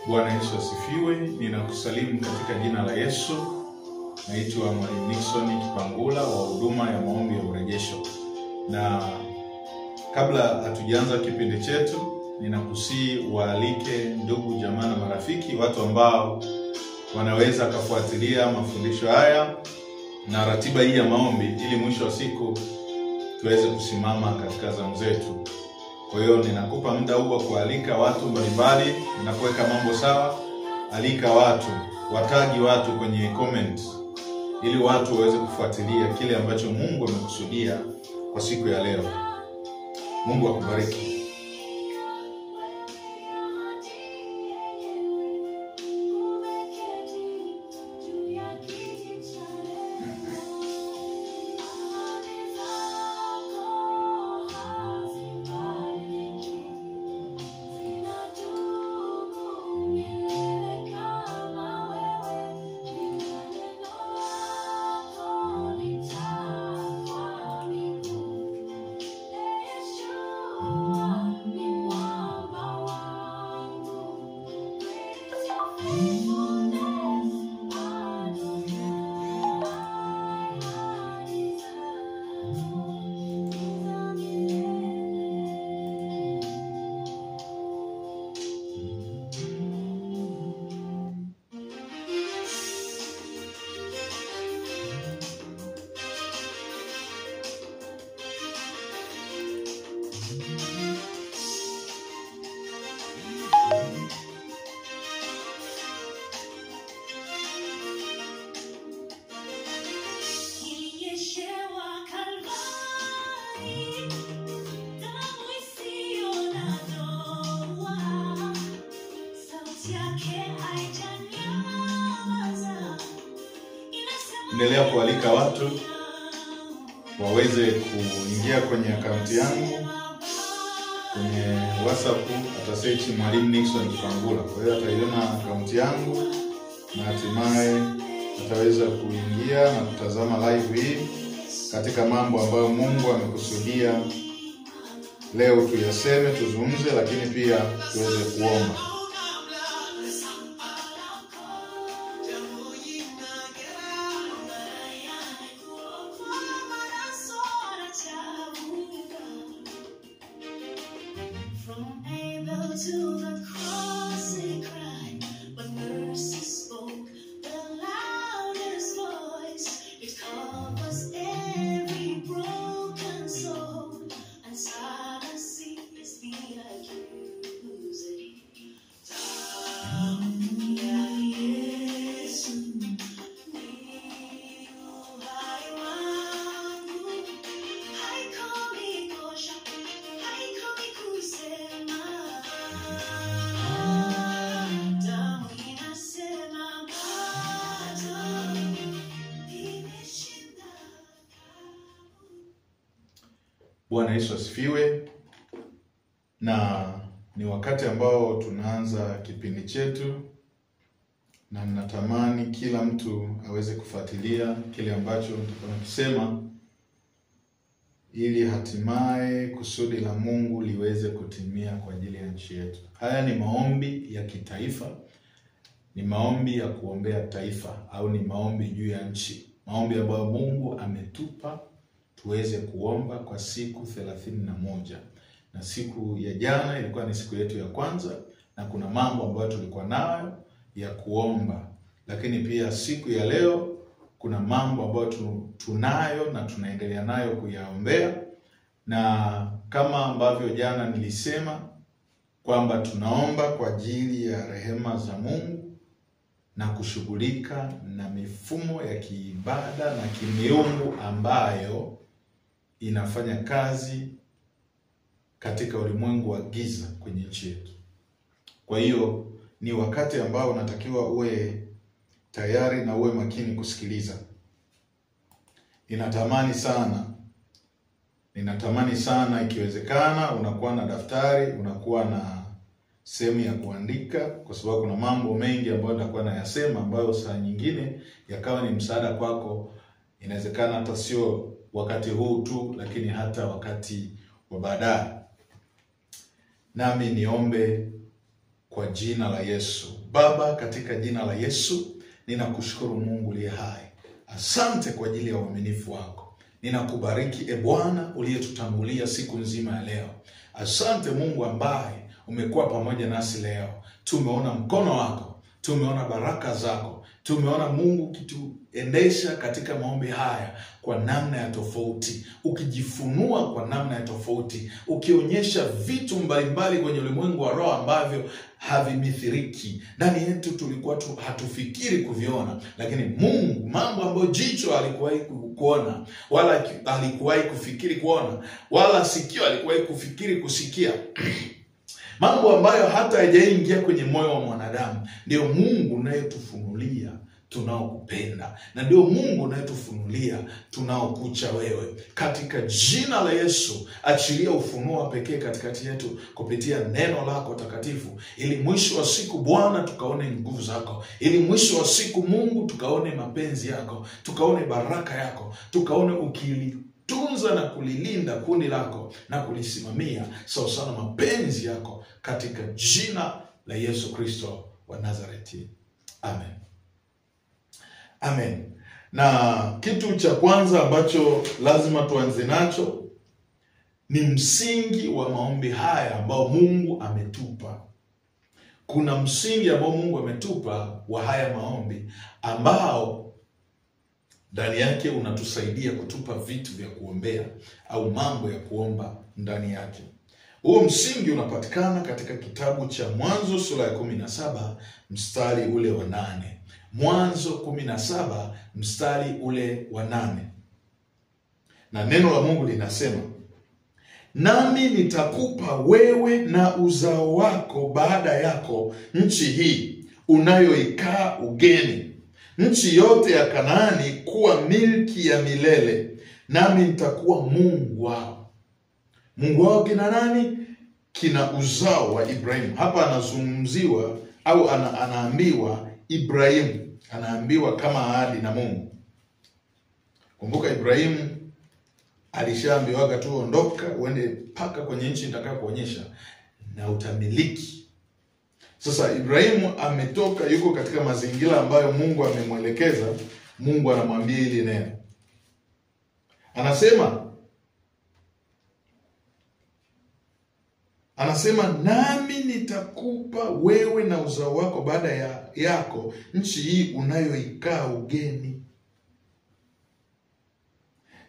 Bwana Yesu asifiwe. Ninakusalimu katika jina la Yesu. Naitwa Mwalimu Nixon Kipangula wa huduma ya maombi ya urejesho. Na kabla hatujaanza kipindi chetu, ninakusii waalike ndugu, jamaa na marafiki, watu ambao wanaweza kufuatilia mafundisho haya na ratiba hii ya maombi, ili mwisho wa siku tuweze kusimama katika zamu zetu. Kwa hiyo ninakupa muda huu wa kualika watu mbalimbali, ninapoweka mambo sawa, alika watu, watagi watu kwenye comment, ili watu waweze kufuatilia kile ambacho Mungu amekusudia kwa siku ya leo. Mungu akubariki. Endelea kualika watu waweze kuingia kwenye akaunti yangu kwenye WhatsApp, atasearch Mwalimu Nixon Kipangula. Kwa hiyo ataiona akaunti yangu na hatimaye ataweza kuingia na kutazama live hii katika mambo ambayo Mungu amekusudia leo tuyaseme, tuzungumze, lakini pia tuweze kuomba. Bwana Yesu asifiwe. Na ni wakati ambao tunaanza kipindi chetu, na ninatamani kila mtu aweze kufuatilia kile ambacho tunakisema, ili hatimaye kusudi la Mungu liweze kutimia kwa ajili ya nchi yetu. Haya ni maombi ya kitaifa, ni maombi ya kuombea taifa, au ni maombi juu ya nchi. Maombi ambayo Mungu ametupa tuweze kuomba kwa siku 31. Na siku ya jana ilikuwa ni siku yetu ya kwanza, na kuna mambo ambayo tulikuwa nayo ya kuomba. Lakini pia siku ya leo kuna mambo ambayo tunayo na tunaendelea nayo kuyaombea. Na kama ambavyo jana nilisema kwamba tunaomba kwa ajili ya rehema za Mungu na kushughulika na mifumo ya kiibada na kimiungu ambayo inafanya kazi katika ulimwengu wa giza kwenye nchi yetu. Kwa hiyo ni wakati ambao unatakiwa uwe tayari na uwe makini kusikiliza. Ninatamani sana ikiwezekana unakuwa na daftari, unakuwa na sehemu ya kuandika, kwa sababu kuna mambo mengi ambayo nitakuwa nayasema ambayo saa nyingine yakawa ni msaada kwako. Inawezekana hata sio wakati huu tu, lakini hata wakati wa baadaye. Nami niombe kwa jina la Yesu. Baba, katika jina la Yesu, ninakushukuru Mungu uliye hai. Asante kwa ajili ya uaminifu wako. Ninakubariki Bwana uliyetutangulia siku nzima ya leo. Asante Mungu ambaye umekuwa pamoja nasi leo. Tumeona mkono wako, tumeona baraka zako, tumeona Mungu ukituendesha katika maombi haya kwa namna ya tofauti, ukijifunua kwa namna ya tofauti, ukionyesha vitu mbalimbali kwenye ulimwengu wa roho ambavyo havimithiriki. Ndani yetu tulikuwa hatufikiri kuviona, lakini Mungu, mambo ambayo jicho alikuwahi kuona, wala alikuwahi kufikiri kuona, wala sikio alikuwahi kufikiri kusikia, mambo ambayo hata hayajaingia kwenye moyo wa mwanadamu, ndio Mungu unayetufunulia tunaokupenda, na ndio Mungu unayetufunulia tunaokucha wewe. Katika jina la Yesu, achilia ufunuo wa pekee katikati yetu kupitia neno lako takatifu, ili mwisho wa siku Bwana tukaone nguvu zako, ili mwisho wa siku Mungu tukaone mapenzi yako, tukaone baraka yako, tukaone ukilitunza na kulilinda kundi lako na kulisimamia sawa sana mapenzi yako, katika jina la Yesu Kristo wa Nazareti. Amen. Amen. Na kitu cha kwanza ambacho lazima tuanze nacho ni msingi wa maombi haya ambao Mungu ametupa. Kuna msingi ambao Mungu ametupa wa haya maombi ambao ndani yake unatusaidia kutupa vitu vya kuombea au mambo ya kuomba ndani yake. Huo msingi unapatikana katika kitabu cha Mwanzo sura ya 17 mstari ule wa 8. Mwanzo 17 mstari ule wa 8. Na neno la Mungu linasema, nami nitakupa wewe na uzao wako baada yako nchi hii unayoikaa ugeni, nchi yote ya Kanaani kuwa milki ya milele, nami nitakuwa Mungu wao. Mungu wao kina nani? Kina uzao wa Ibrahimu. Hapa anazungumziwa au anaambiwa Ibrahimu, anaambiwa kama ahadi na Mungu. Kumbuka Ibrahimu alishaambiwaga tu, ondoka uende paka kwenye nchi nitakayokuonyesha na utamiliki. Sasa Ibrahimu ametoka, yuko katika mazingira ambayo Mungu amemwelekeza. Mungu anamwambia hili neno. Anasema nami nitakupa wewe na uzao wako baada yako nchi hii unayoikaa ugeni,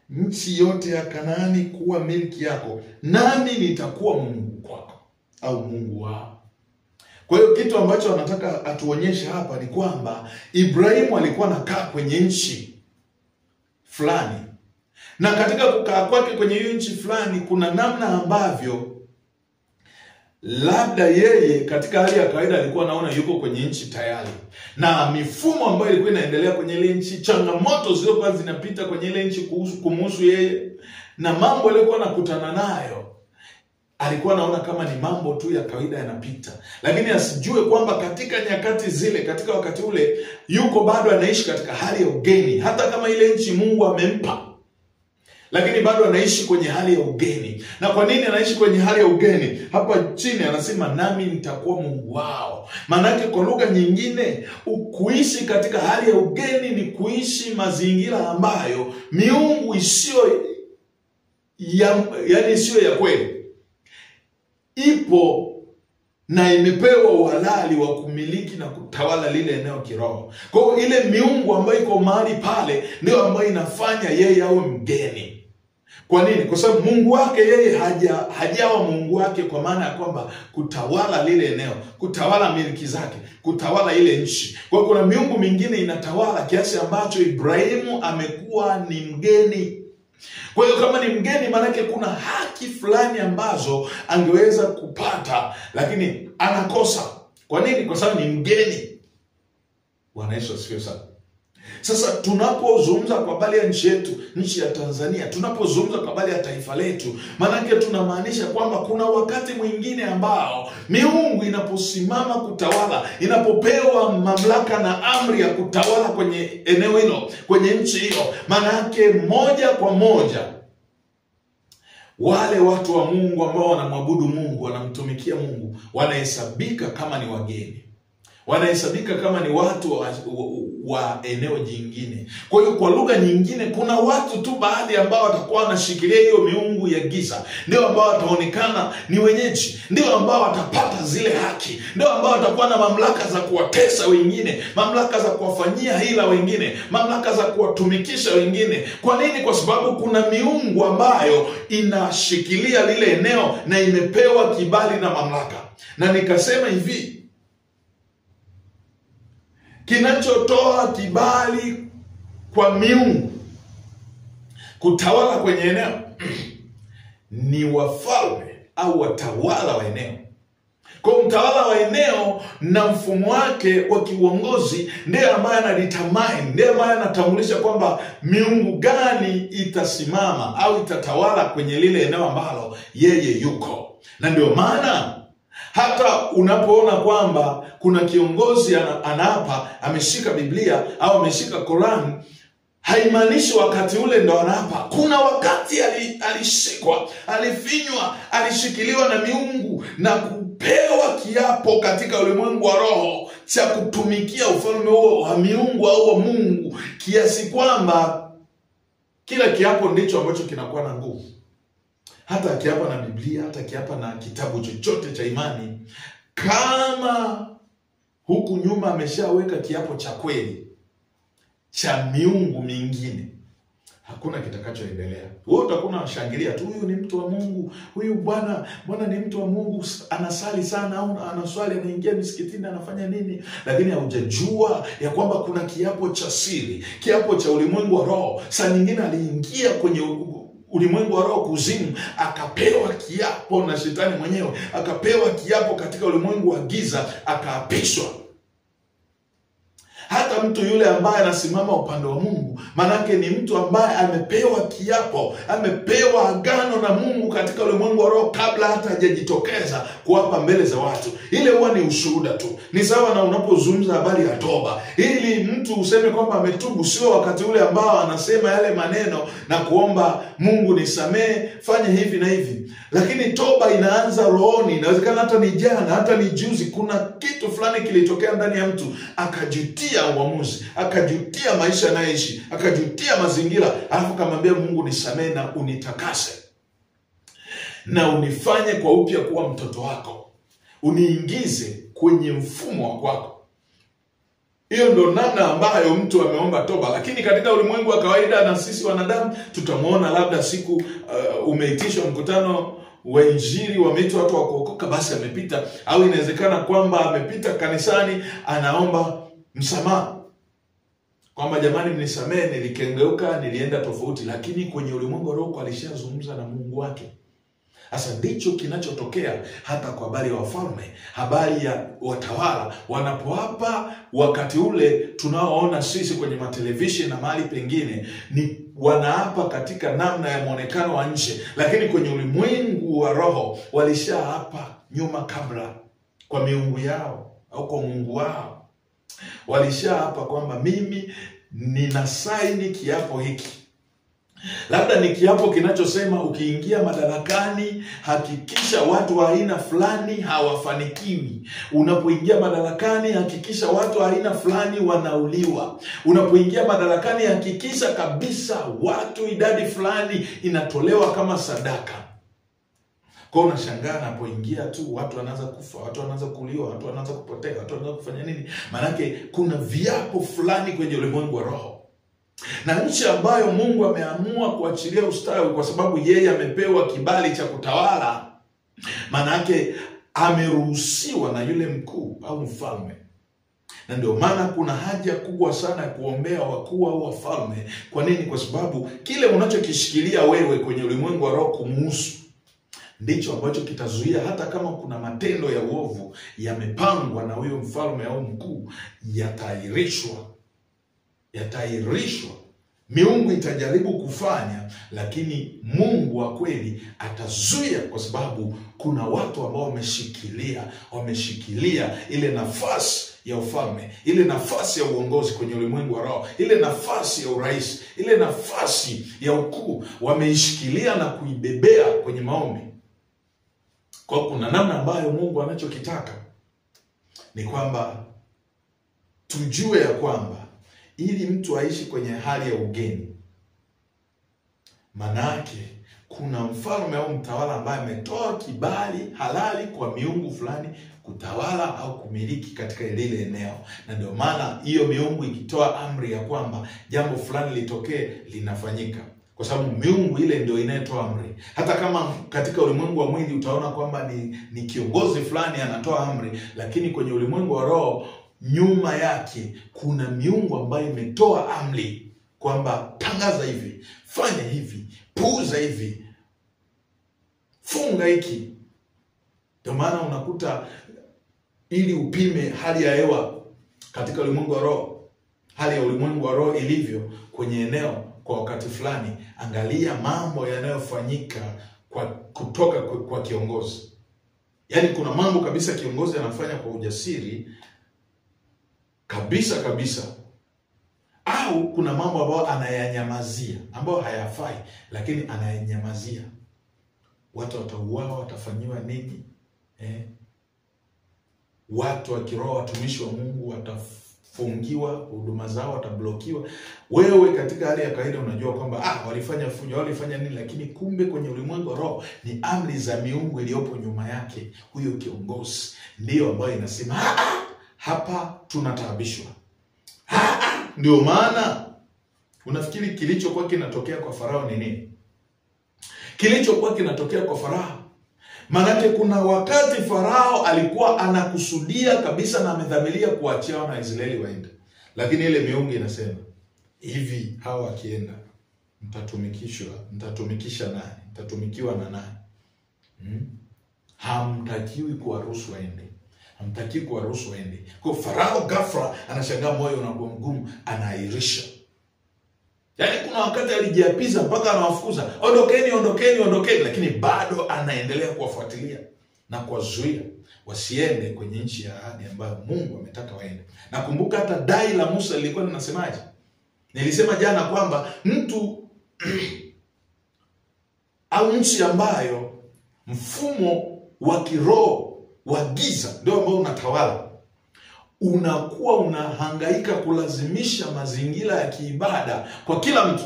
nchi yote ya Kanaani kuwa milki yako, nami nitakuwa Mungu kwako au Mungu wao. Kwa hiyo kitu ambacho anataka atuonyeshe hapa ni kwamba Ibrahimu alikuwa anakaa kwenye nchi fulani, na katika kukaa kwake kwenye hiyo nchi fulani kuna namna ambavyo labda yeye katika hali ya kawaida alikuwa anaona yuko kwenye nchi tayari, na mifumo ambayo ilikuwa inaendelea kwenye ile nchi, changamoto zilizokuwa zinapita kwenye ile nchi kumhusu yeye, na mambo aliyokuwa anakutana nayo, alikuwa anaona kama ni mambo tu ya kawaida yanapita. Lakini asijue kwamba katika nyakati zile, katika wakati ule, yuko bado anaishi katika hali ya ugeni. Hata kama ile nchi Mungu amempa, lakini bado anaishi kwenye hali ya ugeni. Na kwa nini anaishi kwenye hali ya ugeni? Hapa chini anasema nami nitakuwa Mungu wao. Maana yake kwa lugha nyingine, kuishi katika hali ya ugeni ni kuishi mazingira ambayo miungu isiyo ya kweli ipo na imepewa uhalali wa kumiliki na kutawala lile eneo kiroho. Kwa hiyo ile miungu ambayo iko mahali pale ndio ambayo inafanya yeye awe mgeni. Kwa nini? Kwa sababu Mungu wake yeye hajawa Mungu wake kwa maana ya kwamba kutawala lile eneo, kutawala miliki zake, kutawala ile nchi. Kwa hiyo kuna miungu mingine inatawala kiasi ambacho Ibrahimu amekuwa ni mgeni. Kwa hiyo kama ni mgeni, maana yake kuna haki fulani ambazo angeweza kupata, lakini anakosa. Kwa nini? Kwa sababu ni mgeni. Bwana Yesu asifiwe sana. Sasa tunapozungumza kwa habari ya nchi yetu, nchi ya Tanzania, tunapozungumza kwa habari ya taifa letu, maana yake tunamaanisha kwamba kuna wakati mwingine ambao miungu inaposimama kutawala, inapopewa mamlaka na amri ya kutawala kwenye eneo hilo, kwenye nchi hiyo, maana yake moja kwa moja wale watu wa Mungu ambao wanamwabudu Mungu, wanamtumikia Mungu, wanahesabika kama ni wageni, wanahesabika kama ni watu wa eneo jingine. Kwa hiyo kwa lugha nyingine, kuna watu tu baadhi ambao watakuwa wanashikilia hiyo miungu ya giza, ndio ambao wataonekana ni wenyeji, ndio ambao watapata zile haki, ndio ambao watakuwa na mamlaka za kuwatesa wengine, mamlaka za kuwafanyia hila wengine, mamlaka za kuwatumikisha wengine. Kwa nini? Kwa sababu kuna miungu ambayo inashikilia lile eneo na imepewa kibali na mamlaka. Na nikasema hivi, kinachotoa kibali kwa miungu kutawala kwenye eneo ni wafalme au watawala wa eneo. Kwa mtawala wa eneo na mfumo wake wa kiuongozi ndiye ambaye anadetermine, ndiye ambaye anatambulisha kwamba miungu gani itasimama au itatawala kwenye lile eneo ambalo yeye yuko. Na ndio maana hata unapoona kwamba kuna kiongozi anaapa ameshika Biblia au ameshika Qur'an, haimaanishi wakati ule ndo anaapa. Kuna wakati alishikwa, alifinywa, alishikiliwa na miungu na kupewa kiapo katika ulimwengu wa roho cha kutumikia ufalme huo wa miungu au wa Mungu, kiasi kwamba kila kiapo ndicho ambacho kinakuwa na nguvu. Hata akiapa na Biblia, hata akiapa na kitabu chochote cha imani, kama huku nyuma ameshaweka kiapo cha kweli cha miungu mingine, hakuna kitakachoendelea. Wewe utakuwa unashangilia tu, huyu ni mtu wa Mungu, huyu bwana ni mtu wa Mungu, anasali sana au anaswali, anaingia misikitini, anafanya nini, lakini haujajua ya kwamba kuna kiapo cha siri, kiapo cha ulimwengu wa roho. Saa nyingine aliingia kwenye ulimwengu wa roho kuzimu, akapewa kiapo na shetani mwenyewe, akapewa kiapo katika ulimwengu wa giza, akaapishwa. Hata mtu yule ambaye anasimama upande wa Mungu, manake ni mtu ambaye amepewa kiapo, amepewa agano na Mungu katika ulimwengu wa roho kabla hata hajajitokeza kuapa mbele za watu. Ile huwa ni ushuhuda tu. Ni sawa na unapozungumza habari ya toba. Ili mtu useme kwamba ametubu, sio wakati ule ambao anasema yale maneno na kuomba Mungu nisamee, fanya hivi na hivi. Lakini toba inaanza rohoni. Inawezekana hata ni jana, hata ni juzi, kuna kitu fulani kilitokea ndani ya mtu, akajutia uamuzi, akajutia maisha anayoishi, akajutia mazingira, alafu kamwambia Mungu nisamee na unitakase na unifanye kwa upya kuwa mtoto wako, uniingize kwenye mfumo wa kwako. Hiyo ndo namna ambayo mtu ameomba toba. Lakini katika ulimwengu wa kawaida na sisi wanadamu, tutamuona labda siku umeitishwa mkutano wa injili, wameitwa watu wa kuokoka, basi amepita, au inawezekana kwamba amepita kanisani anaomba msamaha, kwamba jamani mnisamee, nilikengeuka, nilienda tofauti. Lakini kwenye ulimwengu wa roho alishazungumza na Mungu wake. Sasa ndicho kinachotokea hata kwa habari ya wafalme, habari ya watawala wanapoapa. Wakati ule tunaoona sisi kwenye matelevisheni na mahali pengine, ni wanaapa katika namna ya muonekano wa nje, lakini kwenye ulimwengu wa roho walishaapa nyuma kabla kwa miungu yao au kwa Mungu wao. Walishaapa kwamba mimi ninasaini kiapo hiki. Labda ni kiapo kinachosema ukiingia madarakani hakikisha watu wa aina fulani hawafanikiwi. Unapoingia madarakani hakikisha watu wa aina fulani wanauliwa. Unapoingia madarakani hakikisha kabisa watu idadi fulani inatolewa kama sadaka. Kwa unashangaa anapoingia tu watu wanaanza kufa, watu wanaanza kuliwa, watu wanaanza kupotea, watu wanaanza kufanya nini? Manake kuna viapo fulani kwenye ulimwengu wa roho. Na nchi ambayo Mungu ameamua kuachilia ustawi kwa sababu yeye amepewa kibali cha kutawala, manake ameruhusiwa na yule mkuu au mfalme. Na ndio maana kuna haja kubwa sana ya kuombea wakuu au wafalme. Kwa nini? Kwa sababu kile unachokishikilia wewe kwenye ulimwengu wa roho kumuhusu, ndicho ambacho kitazuia hata kama kuna matendo ya uovu yamepangwa na huyo mfalme au mkuu, yatairishwa Miungu itajaribu kufanya, lakini Mungu wa kweli atazuia, kwa sababu kuna watu ambao wameshikilia ile nafasi ya ufalme, ile nafasi ya uongozi kwenye ulimwengu wa roho, ile nafasi ya urais, ile nafasi ya ukuu, wameishikilia na kuibebea kwenye maombi. Kwa kuna namna ambayo Mungu anachokitaka ni kwamba tujue ya kwamba ili mtu aishi kwenye hali ya ugeni, manake kuna mfalme au mtawala ambaye ametoa kibali halali kwa miungu fulani kutawala au kumiliki katika lile eneo. Na ndio maana hiyo miungu ikitoa amri ya kwamba jambo fulani litokee, linafanyika. Kwa sababu miungu ile ndio inayetoa amri. Hata kama katika ulimwengu wa mwili utaona kwamba ni kiongozi fulani anatoa amri, lakini kwenye ulimwengu wa roho nyuma yake kuna miungu ambayo imetoa amri kwamba tangaza hivi, fanya hivi, puuza hivi, funga hiki. Ndio maana unakuta ili upime hali ya hewa katika ulimwengu wa roho, hali ya ulimwengu wa roho ilivyo kwenye eneo kwa wakati fulani, angalia mambo yanayofanyika kutoka kwa kiongozi. Yaani kuna mambo kabisa kiongozi anafanya kwa ujasiri kabisa, au kuna mambo ambayo anayanyamazia, ambayo hayafai lakini anayanyamazia. Watu watauawa, watafanyiwa nini? Watu wa kiroho, watumishi wa Mungu watafungiwa, huduma zao watablokiwa. Wewe katika hali ya kawaida unajua kwamba walifanya fujo, walifanya nini, lakini kumbe kwenye ulimwengu wa roho ni amri za miungu iliyopo nyuma yake. Huyo kiongozi ndio ambayo inasema hapa tunataabishwa. Ndio maana unafikiri kilichokuwa kinatokea kwa Farao ni nini? Kilichokuwa kinatokea kwa Farao, maana kuna wakati Farao alikuwa anakusudia kabisa na amedhamiria kuachia wana Israeli waende, lakini ile miungu inasema hivi, hao wakienda mtatumikisha nani? Mtatumikiwa na nani? Hamtakiwi kuwaruhusu waende. Hamtakiwi kuwaruhusu waende. Kwa Farao ghafla anashangaa, moyo unakuwa mgumu, anaahirisha. Yaani kuna wakati alijiapiza mpaka anawafukuza, ondokeni, lakini bado anaendelea kuwafuatilia na kuwazuia wasiende kwenye nchi ya ahadi ambayo Mungu ametaka waende. Nakumbuka hata dai la Musa lilikuwa linasemaje? Nilisema jana kwamba mtu au nchi ambayo mfumo wa kiroho wa giza ndio ambao unatawala, unakuwa unahangaika kulazimisha mazingira ya kiibada kwa kila mtu,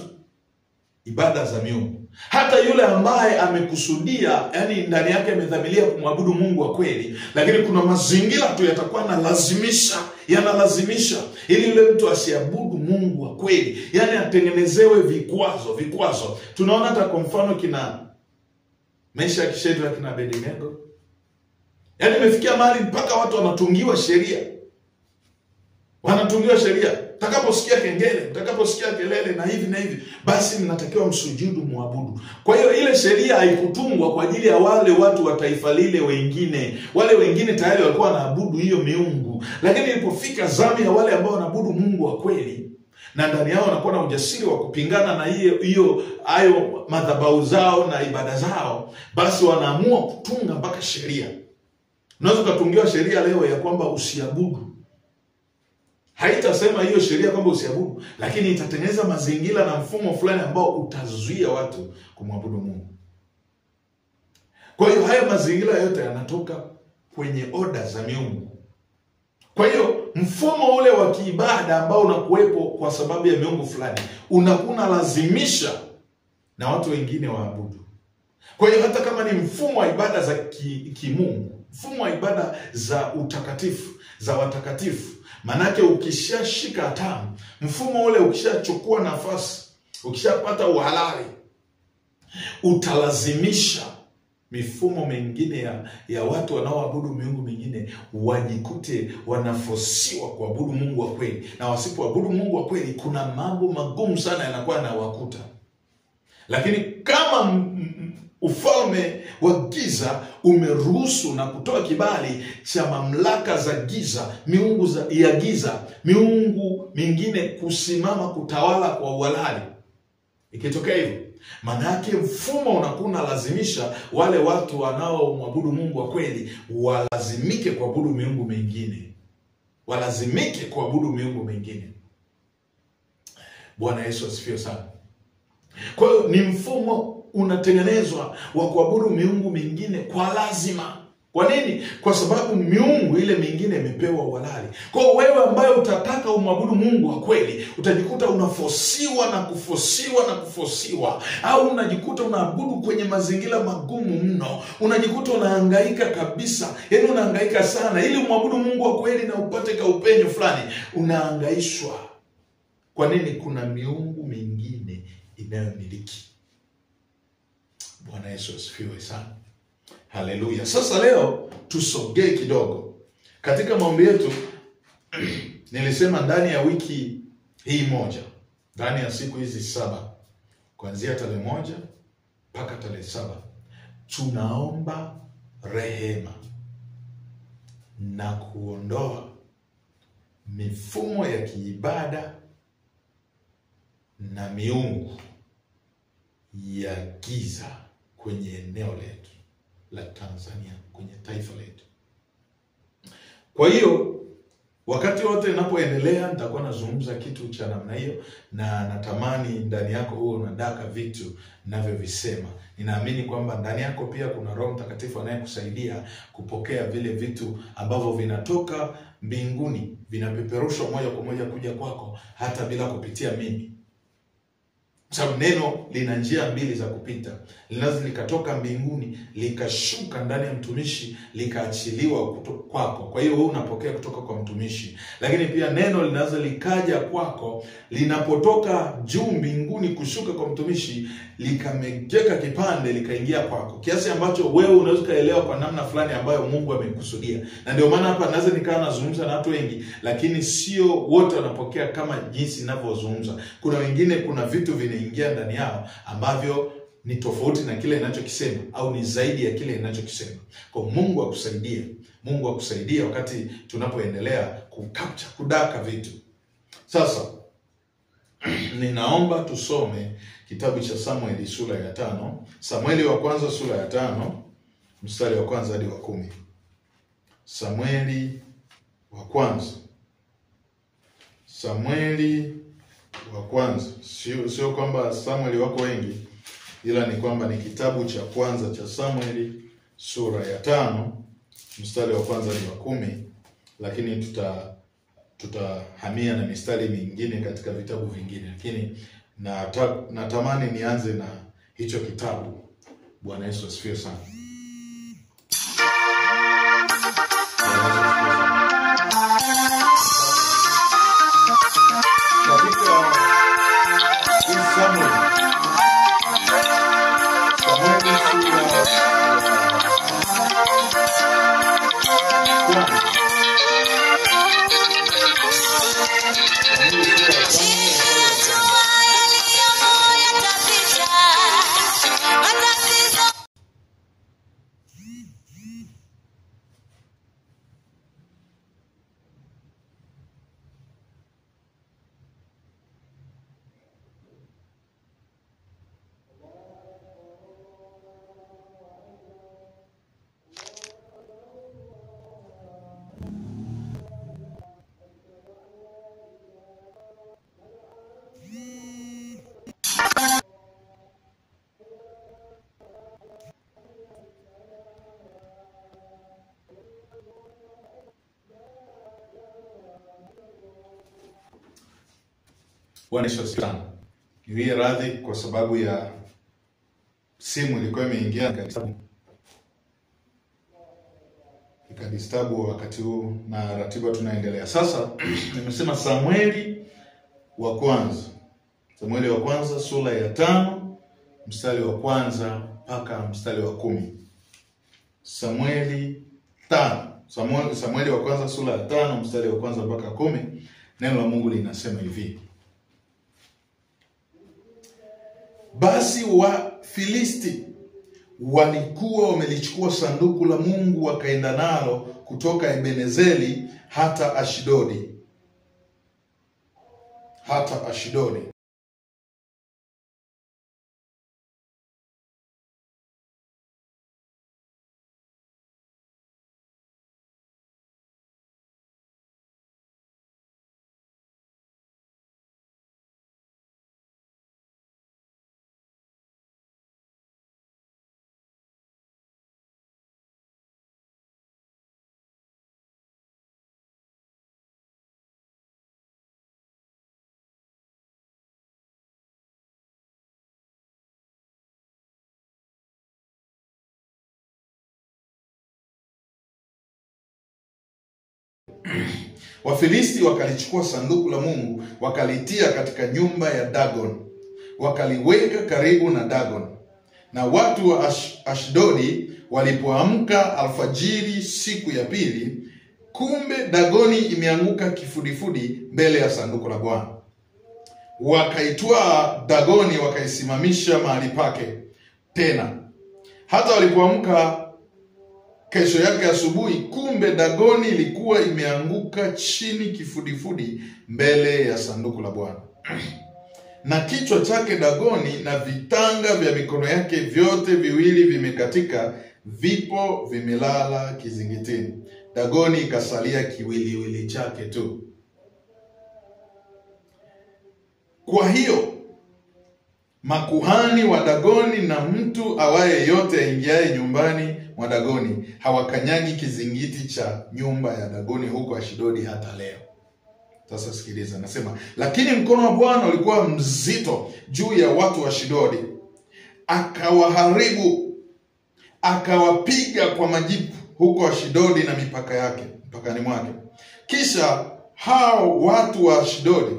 ibada za miungu. Hata yule ambaye amekusudia, yani ndani yake amedhamiria kumwabudu Mungu wa kweli, lakini kuna mazingira tu yatakuwa yanalazimisha ili yule mtu asiabudu Mungu wa kweli, yani atengenezewe vikwazo. Tunaona hata kwa mfano kina Meshaki, Shadraka, kina Abednego. Yaani imefikia mahali mpaka watu wanatungiwa sheria. Utakaposikia kengele, utakaposikia kelele na hivi, basi mnatakiwa msujudu, muabudu. Kwa hiyo ile sheria haikutungwa kwa ajili ya wale watu wa taifa lile wengine. Wale wengine tayari walikuwa wanaabudu hiyo miungu. Lakini ilipofika zamu ya wale ambao wanaabudu Mungu wa kweli, na ndani yao wanakuwa na ujasiri wa kupingana na hayo madhabahu zao na ibada zao, basi wanaamua kutunga mpaka sheria. Unaweza kutungiwa sheria leo ya kwamba usiabudu. Haitasema hiyo sheria kwamba usiabudu, lakini itatengeneza mazingira na mfumo fulani ambao utazuia watu kumwabudu Mungu. Kwa hiyo haya mazingira yote yanatoka kwenye oda za miungu. Kwa hiyo mfumo ule wa kiibada ambao unakuwepo kwa sababu ya miungu fulani, unakuna lazimisha na watu wengine waabudu. Kwa hiyo hata kama ni mfumo wa ibada za kimungu, mfumo wa ibada za utakatifu, za watakatifu, manake ukishashika hatamu, mfumo ule ukishachukua nafasi, ukishapata uhalali, utalazimisha mifumo mengine ya watu wanaoabudu miungu mingine wajikute wanafosiwa kuabudu Mungu wa kweli. Na wasipoabudu Mungu wa kweli, kuna mambo magumu sana yanakuwa na wakuta. Lakini kama ufalme wa giza umeruhusu na kutoa kibali cha mamlaka za giza, ya giza, miungu mingine kusimama kutawala kwa uhalali. Ikitokea hivyo, maana yake mfumo unakuwa unalazimisha wale watu wanaomwabudu Mungu wa kweli walazimike kuabudu miungu mingine. Walazimike kuabudu miungu mingine. Bwana Yesu asifiwe sana. Kwa hiyo ni mfumo unatengenezwa wa kuabudu miungu mingine kwa lazima. Kwa nini? Kwa sababu miungu ile mingine imepewa uhalali. Kwa hiyo wewe ambaye utataka umwabudu Mungu wa kweli, utajikuta unafosiwa na kufosiwa, au unajikuta unaabudu kwenye mazingira magumu mno. Unajikuta unahangaika kabisa. Yaani unahangaika sana ili umwabudu Mungu wa kweli na upate kaupenyo fulani. Unahangaishwa. Kwa nini? Kuna miungu mingine inayomiliki. Bwana Yesu asifiwe sana. Haleluya. Sasa leo tusogee kidogo katika maombi yetu. Nilisema ndani ya wiki hii moja, ndani ya siku hizi 7, kuanzia tarehe 1 mpaka tarehe 7, tunaomba rehema na kuondoa mifumo ya kiibada na miungu ya giza kwenye eneo letu la Tanzania, kwenye taifa letu. Kwa hiyo wakati wote ninapoendelea nitakuwa nazungumza kitu cha namna hiyo, na natamani ndani yako huo unadaka vitu ninavyovisema. Ninaamini kwamba ndani yako pia kuna Roho Mtakatifu anayekusaidia kupokea vile vitu ambavyo vinatoka mbinguni, vinapeperushwa moja kwa moja kuja kwako hata bila kupitia mimi. Sababu neno lina njia mbili za kupita. Linaweza likatoka mbinguni, likashuka ndani ya mtumishi, likaachiliwa kwako. Kwa hiyo wewe unapokea kutoka kwa mtumishi. Lakini pia neno linaweza likaja kwako, linapotoka juu mbinguni kushuka kwa mtumishi, likamegeka kipande likaingia kwako. Kiasi ambacho wewe unaweza kaelewa kwa namna fulani ambayo Mungu amekusudia. Na ndio maana hapa naweza nikawa nazungumza na watu wengi, lakini sio wote wanapokea kama jinsi ninavyozungumza. Kuna wengine kuna vitu vinaingia ndani yao ambavyo ni tofauti na kile ninachokisema, au ni zaidi ya kile ninachokisema. Kwa Mungu akusaidie. Mungu akusaidie wakati tunapoendelea kudaka vitu. Sasa ninaomba tusome kitabu cha Samueli sura ya 5. Samueli wa kwanza sura ya 5 mstari wa 1 hadi wa 10. Samueli wa kwanza. Samueli wa kwanza. Sio kwamba Samueli wako wengi, ila ni kwamba ni kitabu cha kwanza cha Samueli sura ya 5 mstari wa 1 hadi wa 10, lakini tutahamia na mistari mingine katika vitabu vingine, lakini natamani nianze na hicho kitabu. Bwana Yesu asifiwe sana. Bwana Yesu asifiwe. Niwie radhi kwa sababu ya simu ilikuwa imeingia ikadistabu wakati huu na ratiba tunaendelea. Sasa nimesema Samueli wa kwanza. Samueli wa kwanza sura ya 5 mstari wa 1 mpaka mstari wa 10. Samueli 5. Samueli wa kwanza sura ya 5 mstari wa 1 mpaka 10. Neno la Mungu linasema hivi: Basi Wafilisti walikuwa wamelichukua sanduku la Mungu wakaenda nalo kutoka Ebenezeli hata Ashdodi. Hata Ashdodi. Wafilisti wakalichukua sanduku la Mungu, wakalitia katika nyumba ya Dagon, wakaliweka karibu na Dagon. Na watu wa Ashdodi walipoamka alfajiri siku ya pili, kumbe Dagoni imeanguka kifudifudi mbele ya sanduku la Bwana. Wakaitwaa Dagoni wakaisimamisha mahali pake tena. Hata walipoamka kesho yake asubuhi, kumbe Dagoni ilikuwa imeanguka chini kifudifudi mbele ya sanduku la Bwana. Na kichwa chake Dagoni na vitanga vya mikono yake vyote viwili vimekatika, vipo vimelala kizingitini. Dagoni ikasalia kiwiliwili chake tu. Kwa hiyo makuhani wa Dagoni na mtu awaye yote aingiaye nyumbani mwa Dagoni hawakanyagi kizingiti cha nyumba ya Dagoni huko Ashdodi hata leo. Sasa sikiliza, nasema, lakini mkono wa Bwana ulikuwa mzito juu ya watu wa Ashdodi, akawaharibu, akawapiga kwa majipu huko Ashdodi na mpakani mwake. Kisha hao watu wa Ashdodi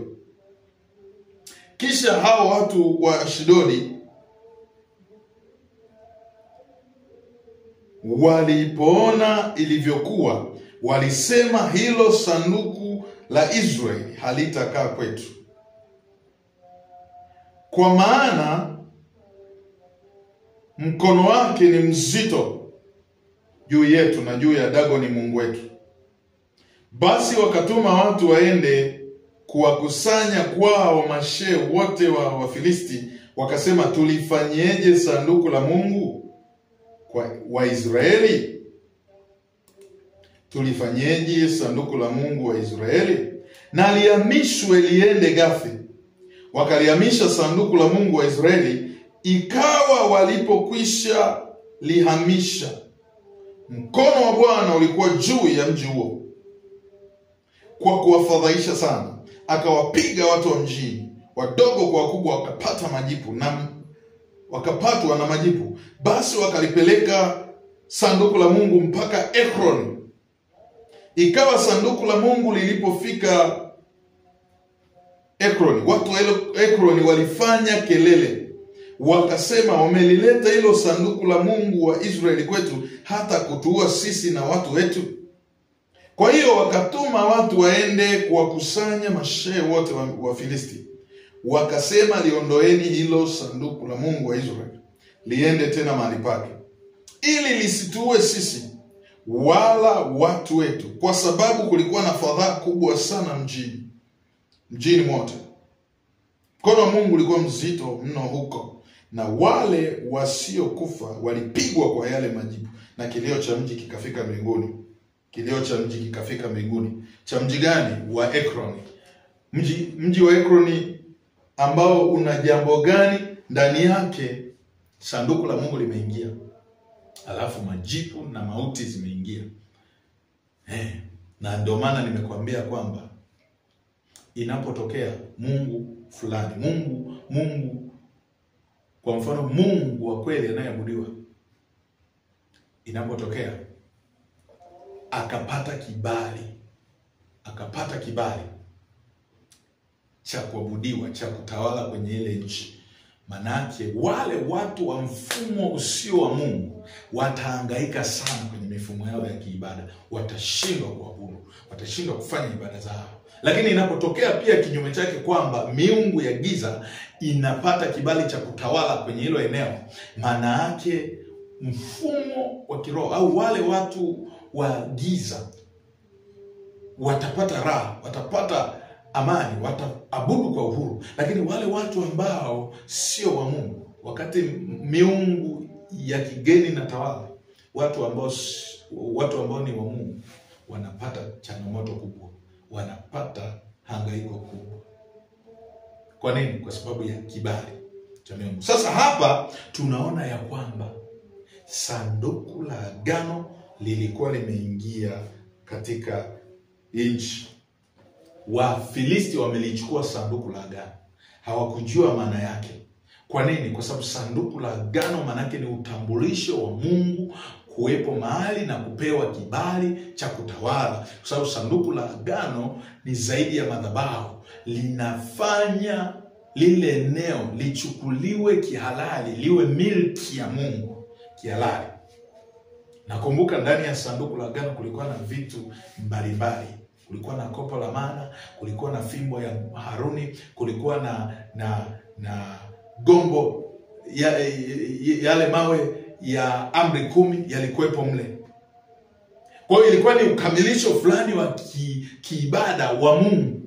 walipoona ilivyokuwa, walisema, hilo sanduku la Israeli halitakaa kwetu, kwa maana mkono wake ni mzito juu yetu na juu ya Dagoni Mungu wetu. Basi wakatuma watu waende kuwakusanya kwao mashehe wote wa Wafilisti, wakasema, tulifanyeje sanduku la Mungu wa Israeli? Tulifanyeje sanduku la Mungu wa Israeli? Na lihamishwe liende Gathi. Wakalihamisha sanduku la Mungu wa Israeli. Ikawa walipokwisha lihamisha, mkono wa Bwana ulikuwa juu ya mji huo kwa kuwafadhaisha sana. Akawapiga watu wa mjini, wadogo kwa wakubwa, wakapatwa na majipu. Basi wakalipeleka sanduku la Mungu mpaka Ekroni. Ikawa sanduku la Mungu lilipofika Ekroni, watu wa Ekroni walifanya kelele, wakasema, wamelileta hilo sanduku la Mungu wa Israeli kwetu hata kutuua sisi na watu wetu. Kwa hiyo wakatuma watu waende kuwakusanya mashehe wote wa Filisti. Wakasema, liondoeni hilo sanduku la Mungu wa Israeli, liende tena mahali pake, ili lisituue sisi wala watu wetu, kwa sababu kulikuwa na fadhaa kubwa sana mjini mote. Mkono wa Mungu ulikuwa mzito mno huko, na wale wasiokufa walipigwa kwa yale majibu, na kilio cha mji kikafika mbinguni. Kilio cha mji kikafika mbinguni. Cha mji gani? Wa Ekroni. Mji wa Ekroni ambao una jambo gani ndani yake? Sanduku la Mungu limeingia, alafu majipu na mauti zimeingia. Na ndio maana nimekuambia kwamba inapotokea Mungu fulani, Mungu kwa mfano, Mungu wa kweli anayeabudiwa, inapotokea akapata kibali cha kuabudiwa, cha kutawala kwenye ile nchi, manake wale watu wa mfumo usio wa Mungu watahangaika sana kwenye mifumo yao ya kiibada, watashindwa kuabudu, watashindwa kufanya ibada zao. Lakini inapotokea pia kinyume chake, kwamba miungu ya giza inapata kibali cha kutawala kwenye hilo eneo, maana yake mfumo wa kiroho au wale watu wa giza watapata raha, watapata amani, wataabudu kwa uhuru. Lakini wale watu ambao sio wa Mungu, wakati miungu ya kigeni na tawala, watu ambao ni wa Mungu wanapata changamoto kubwa, wanapata hangaiko kubwa. Kwa nini? Kwa sababu ya kibali cha Mungu. Sasa hapa tunaona ya kwamba sanduku la agano lilikuwa limeingia katika nchi. Wafilisti wamelichukua sanduku la agano. Hawakujua maana yake. Kwa nini? Kwa sababu sanduku la agano maana yake ni utambulisho wa Mungu kuwepo mahali na kupewa kibali cha kutawala. Kwa sababu sanduku la agano ni zaidi ya madhabahu. Linafanya lile eneo lichukuliwe kihalali, liwe milki ya Mungu kihalali. Nakumbuka ndani ya sanduku la agano kulikuwa na vitu mbalimbali. Kulikuwa na kopo la mana, kulikuwa na fimbo ya Haruni, kulikuwa na gombo yale mawe ya amri 10 yalikuwepo mle. Kwa hiyo ilikuwa ni ukamilisho fulani wa kiibada wa Mungu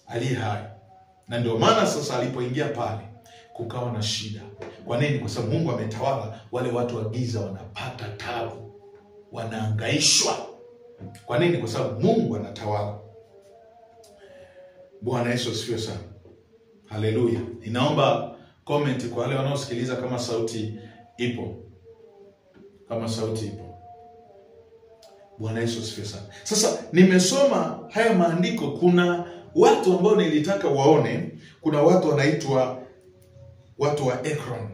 aliye hai. Na ndio maana sasa alipoingia pale kukawa na shida. Kwa nini? Kwa sababu Mungu ametawala, wale watu wa giza wanapata taabu, wanahangaishwa. Kwa nini? Kwa sababu Mungu anatawala. Bwana Yesu asifiwe sana. Haleluya. Ninaomba comment kwa wale wanaosikiliza kama sauti ipo. Kama sauti ipo. Bwana Yesu asifiwe sana. Sasa nimesoma haya maandiko, kuna watu ambao nilitaka waone, kuna watu wanaitwa watu wa Ekron.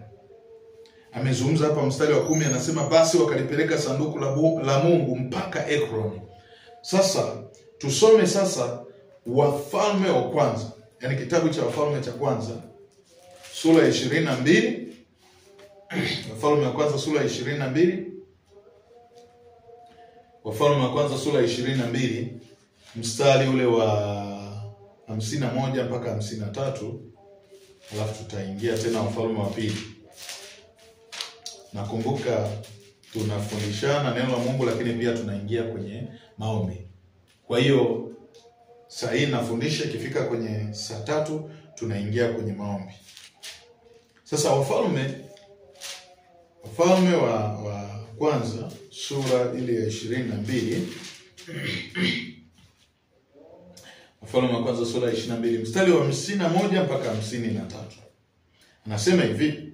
Amezungumza hapa mstari wa 10, anasema basi wakalipeleka sanduku la Mungu mpaka Ekron. Sasa tusome sasa Wafalme wa kwanza, yani kitabu cha Wafalme cha kwanza sura ya 22. Wafalme wa kwanza sura ya 22. Wafalme wa kwanza sura ya 22 mstari ule wa 51 mpaka 53. Alafu tutaingia tena Wafalme wa pili. Nakumbuka tunafundishana neno la Mungu, lakini pia tunaingia kwenye maombi. Kwa hiyo saa hii nafundisha, ikifika kwenye saa 3 tunaingia kwenye maombi. Sasa Wafalme wa kwanza sura ile ya 22. Wafalme wa kwanza sura ya 22 mstari wa 51 mpaka 53. Anasema hivi: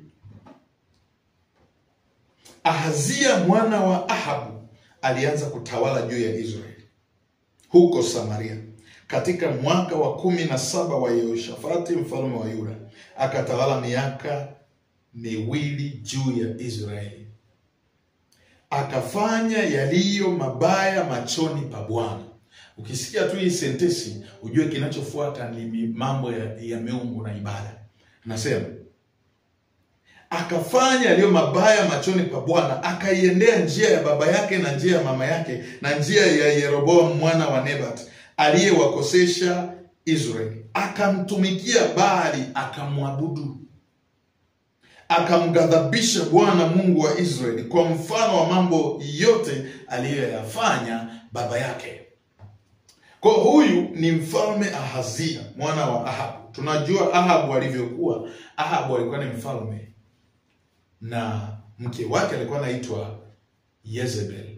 Ahazia mwana wa Ahabu alianza kutawala juu ya Israeli huko Samaria katika mwaka wa 17 wa Yehoshafati mfalme wa Yuda. Akatawala miaka 2 juu ya Israeli. Akafanya yaliyo mabaya machoni pa Bwana. Ukisikia tu hii sentensi ujue kinachofuata ni mambo ya miungu na ibada. Nasema akafanya yaliyo mabaya machoni pa Bwana, akaiendea njia ya baba yake na njia ya mama yake na njia ya Yeroboam mwana wa Nebat aliyewakosesha Israeli. Akamtumikia Baali, akamwabudu. Akamghadhabisha Bwana Mungu wa Israeli kwa mfano wa mambo yote aliyoyafanya baba yake. Kwa huyu ni mfalme Ahazia mwana wa Ahabu. Tunajua Ahabu alivyokuwa. Ahabu alikuwa ni mfalme na mke wake alikuwa anaitwa Yezebel.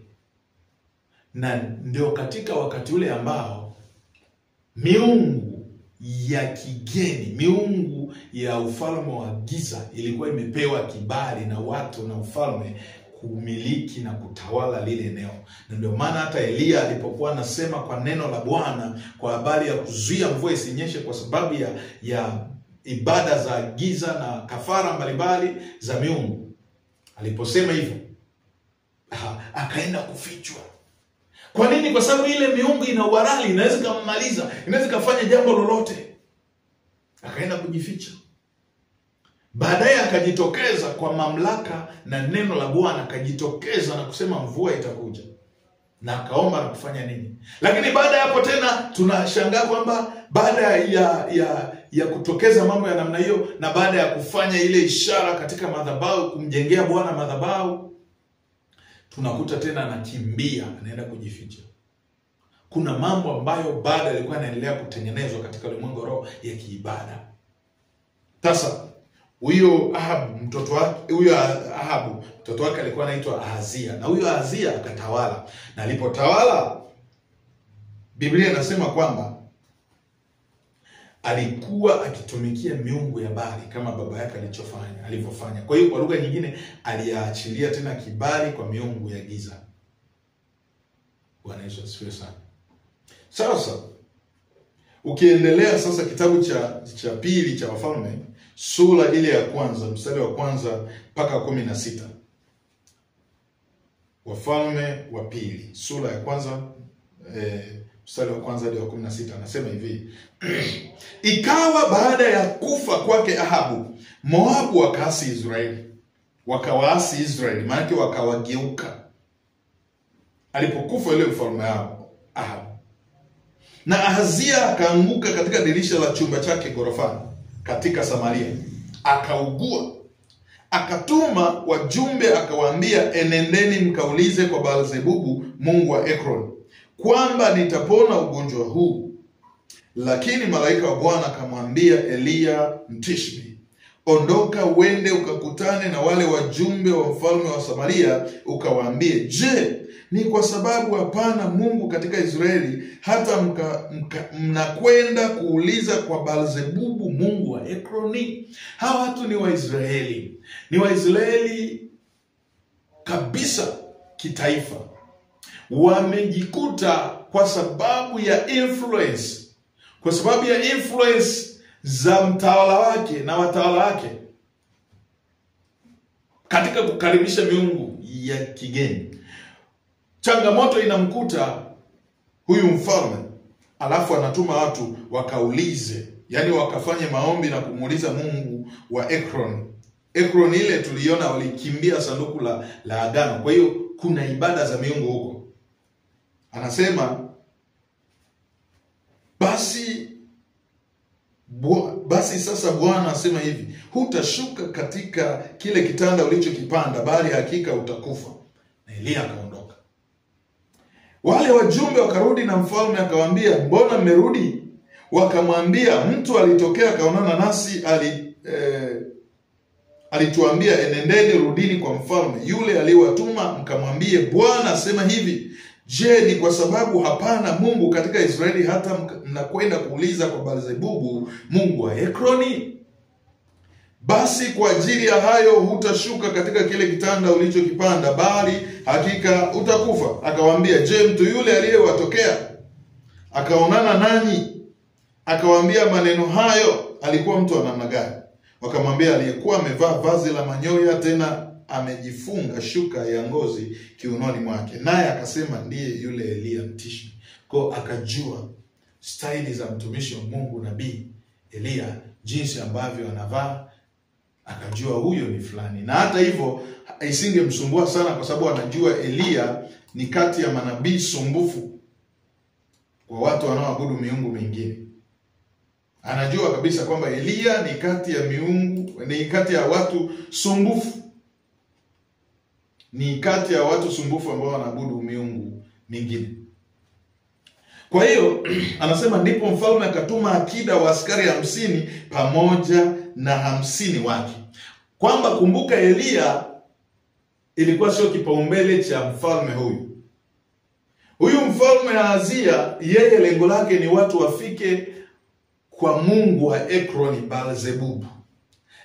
Na ndio katika wakati ule ambao miungu ya kigeni, miungu ya ufalme wa giza ilikuwa imepewa kibali na watu na ufalme kumiliki na kutawala lile eneo. Na ndio maana hata Elia alipokuwa anasema kwa neno la Bwana kwa habari ya kuzuia mvua isinyeshe kwa sababu ya ibada za giza na kafara mbalimbali za miungu, aliposema hivyo akaenda kufichwa. Kwa nini? Kwa sababu ile miungu ina uhalali, inaweza kummaliza, inaweza kufanya jambo lolote. Akaenda kujificha. Baadaye akajitokeza kwa mamlaka na neno la Bwana, akajitokeza na kusema mvua itakuja. Na akaomba na kufanya nini? Lakini baada ya hapo tena tunashangaa kwamba baada ya kutokeza mambo ya namna hiyo na baada ya kufanya ile ishara katika madhabahu, kumjengea Bwana madhabahu, tunakuta tena anakimbia, anaenda kujificha. Kuna mambo ambayo bado yalikuwa yanaendelea kutengenezwa katika ulimwengu wa roho ya kiibada. Sasa huyo Ahabu mtoto wake alikuwa anaitwa Ahazia, na huyo Ahazia akatawala, na alipotawala Biblia inasema kwamba alikuwa akitumikia miungu ya Baali kama baba yake alivyofanya. Kwa hiyo kwa lugha nyingine aliachilia tena kibali kwa miungu ya giza. Bwana Yesu asifiwe sana. Sasa ukiendelea sasa kitabu cha pili cha Wafalme, sura ile ya kwanza mstari wa kwanza mpaka 16. Wafalme wa pili sura ya kwanza mstari wa kwanza hadi wa 16, anasema hivi: Ikawa baada ya kufa kwake Ahabu, Moabu wakaasi Israeli. Wakawaasi Israeli, maana yake wakawageuka. Alipokufa ile mfalme wao Ahabu, na Ahazia akaanguka katika dirisha la chumba chake gorofani katika Samaria, akaugua. Akatuma wajumbe akawaambia, enendeni mkaulize kwa Baalzebubu mungu wa Ekron kwamba nitapona ugonjwa huu. Lakini malaika wa Bwana akamwambia Eliya Mtishbi, ondoka uende ukakutane na wale wajumbe wa mfalme wa Samaria, ukawaambie, je, ni kwa sababu hapana Mungu katika Israeli hata mnakwenda kuuliza kwa Baalzebubu mungu wa Ekroni? Hawa watu ni Waisraeli, ni Waisraeli kabisa kitaifa. Wamejikuta kwa sababu ya influence za mtawala wake na watawala wake katika kukaribisha miungu ya kigeni. Changamoto inamkuta huyu mfalme, alafu anatuma watu wakaulize, yani wakafanye maombi na kumuuliza mungu wa Ekron. Ekron ile tuliona walikimbia sanduku la agano. Kwa hiyo kuna ibada za miungu huko. Anasema basi sasa Bwana asema hivi, hutashuka katika kile kitanda ulichokipanda, bali hakika utakufa. Na Eliya akaondoka. Wale wajumbe wakarudi na mfalme akawaambia, mbona mmerudi? Wakamwambia, mtu alitokea kaonana nasi, alituambia enendeni rudini kwa mfalme yule aliyewatuma mkamwambie, Bwana asema hivi, je, ni kwa sababu hapana Mungu katika Israeli hata mnakwenda kuuliza kwa Baalzebubu mungu wa Ekroni? Basi kwa ajili ya hayo hutashuka katika kile kitanda ulichokipanda, bali hakika utakufa. Akawaambia, je, mtu yule aliyewatokea akaonana nanyi akawaambia maneno hayo alikuwa mtu wa namna gani? Wakamwambia, aliyekuwa amevaa vazi la manyoya, tena amejifunga shuka ya ngozi kiunoni mwake. Naye akasema, ndiye yule Eliya Mtishbi. Kwa akajua staili za mtumishi wa Mungu nabii Eliya, jinsi ambavyo anavaa, akajua huyo ni fulani. Na hata hivyo isingemsumbua sana, kwa sababu anajua Eliya ni kati ya manabii sumbufu kwa watu wanaoabudu miungu mingine. Anajua kabisa kwamba Eliya ni kati ya watu sumbufu. Ni kati ya watu sumbufu ambao wanaabudu miungu mingine. Kwa hiyo anasema, ndipo mfalme akatuma akida wa askari 50 pamoja na 50 wake. Kwamba kumbuka, Eliya ilikuwa sio kipaumbele cha mfalme huyu. Huyu mfalme Ahazia, yeye lengo lake ni watu wafike kwa mungu wa Ekroni, Baalzebubu.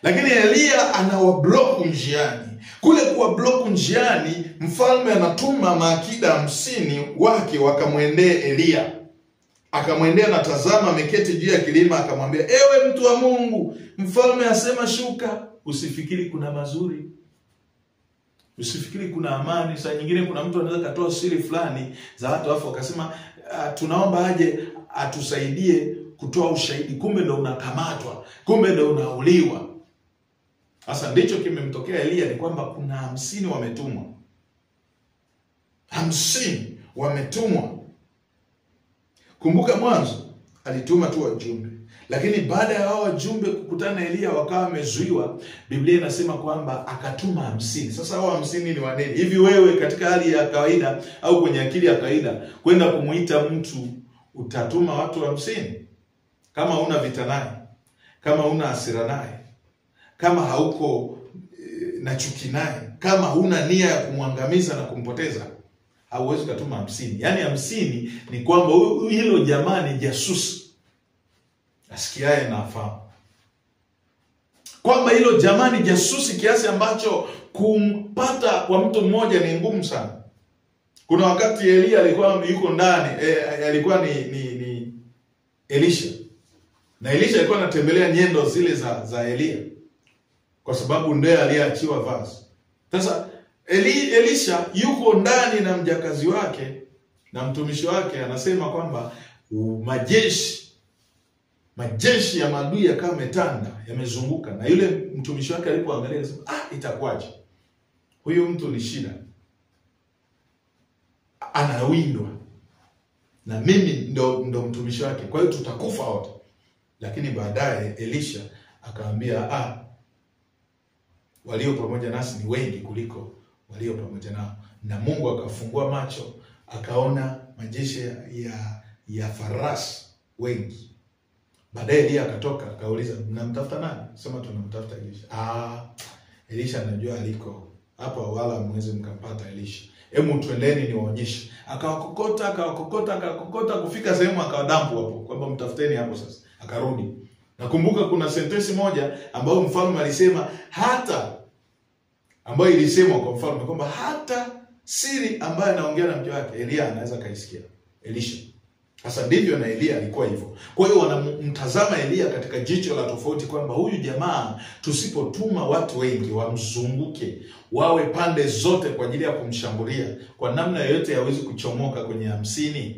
Lakini Eliya anawablock njiani. Kule kuwa block njiani, mfalme anatuma maakida 50 wake wakamwendee Eliya. Akamwendea na tazama ameketi juu ya kilima, akamwambia, ewe mtu wa Mungu, mfalme asema shuka. Usifikiri kuna mazuri, usifikiri kuna amani. Saa nyingine kuna mtu anaweza katoa siri fulani za watu, afu akasema tunaomba aje atusaidie kutoa ushahidi, kumbe ndo unakamatwa, kumbe ndo unauliwa. Sasa ndicho kimemtokea Eliya, ni kwamba kuna 50 wametumwa. 50 wametumwa. Kumbuka mwanzo alituma tu wajumbe, Lakini baada ya hao wajumbe kukutana na Elia wakawa wamezuiwa, Biblia inasema kwamba akatuma 50. Sasa hao 50 ni wanene. Hivi wewe katika hali ya kawaida au kwenye akili ya kawaida kwenda kumuita mtu utatuma watu 50? Kama huna vita naye, kama huna hasira naye, kama hauko na chuki naye, kama huna nia ya kumwangamiza na kumpoteza, hauwezi kutuma 50. Yaani 50 ni kwamba hilo jamaa ni jasusi asikiaye na afahamu. Kwamba hilo jamaa ni jasusi kiasi ambacho kumpata kwa mtu mmoja ni ngumu sana. Kuna wakati Elia alikuwa yuko ndani, alikuwa ni Elisha. Na Elisha alikuwa anatembelea nyendo zile za Elia, kwa sababu ndiye aliyeachiwa vazi. Sasa Elisha yuko ndani na mjakazi wake na mtumishi wake, anasema kwamba majeshi ya maadui yakawa yametanda, yamezunguka. Na yule mtumishi wake alipoangalia akasema, itakuwaje? Huyu mtu ni shida, anawindwa na mimi ndo mtumishi wake, kwa hiyo tutakufa wote. Lakini baadaye Elisha akamwambia, walio pamoja nasi ni wengi kuliko walio pamoja nao. Na Mungu akafungua macho, akaona majeshi ya farasi wengi. Baadaye Elia akatoka, akauliza, mnamtafuta nani? Sema tunamtafuta Elisha. Elisha anajua aliko hapa, wala mwezi mkampata Elisha. Hebu twendeni niwaonyeshe. Akawakokota kufika sehemu akawadampu hapo, kwamba mtafuteni hapo sasa. Akarudi. Nakumbuka kuna sentensi moja ambayo mfalme alisema, ambayo ilisemwa kwa mfalme kwamba hata siri ambayo anaongea na mke wake Elia anaweza kaisikia Elisha. Sasa ndivyo na Elia alikuwa hivyo. Kwa hiyo wanamtazama Elia katika jicho la tofauti, kwamba huyu jamaa tusipotuma watu wengi wamzunguke, wawe pande zote kwa ajili ya kumshambulia, kwa namna yoyote hawezi kuchomoka kwenye 50.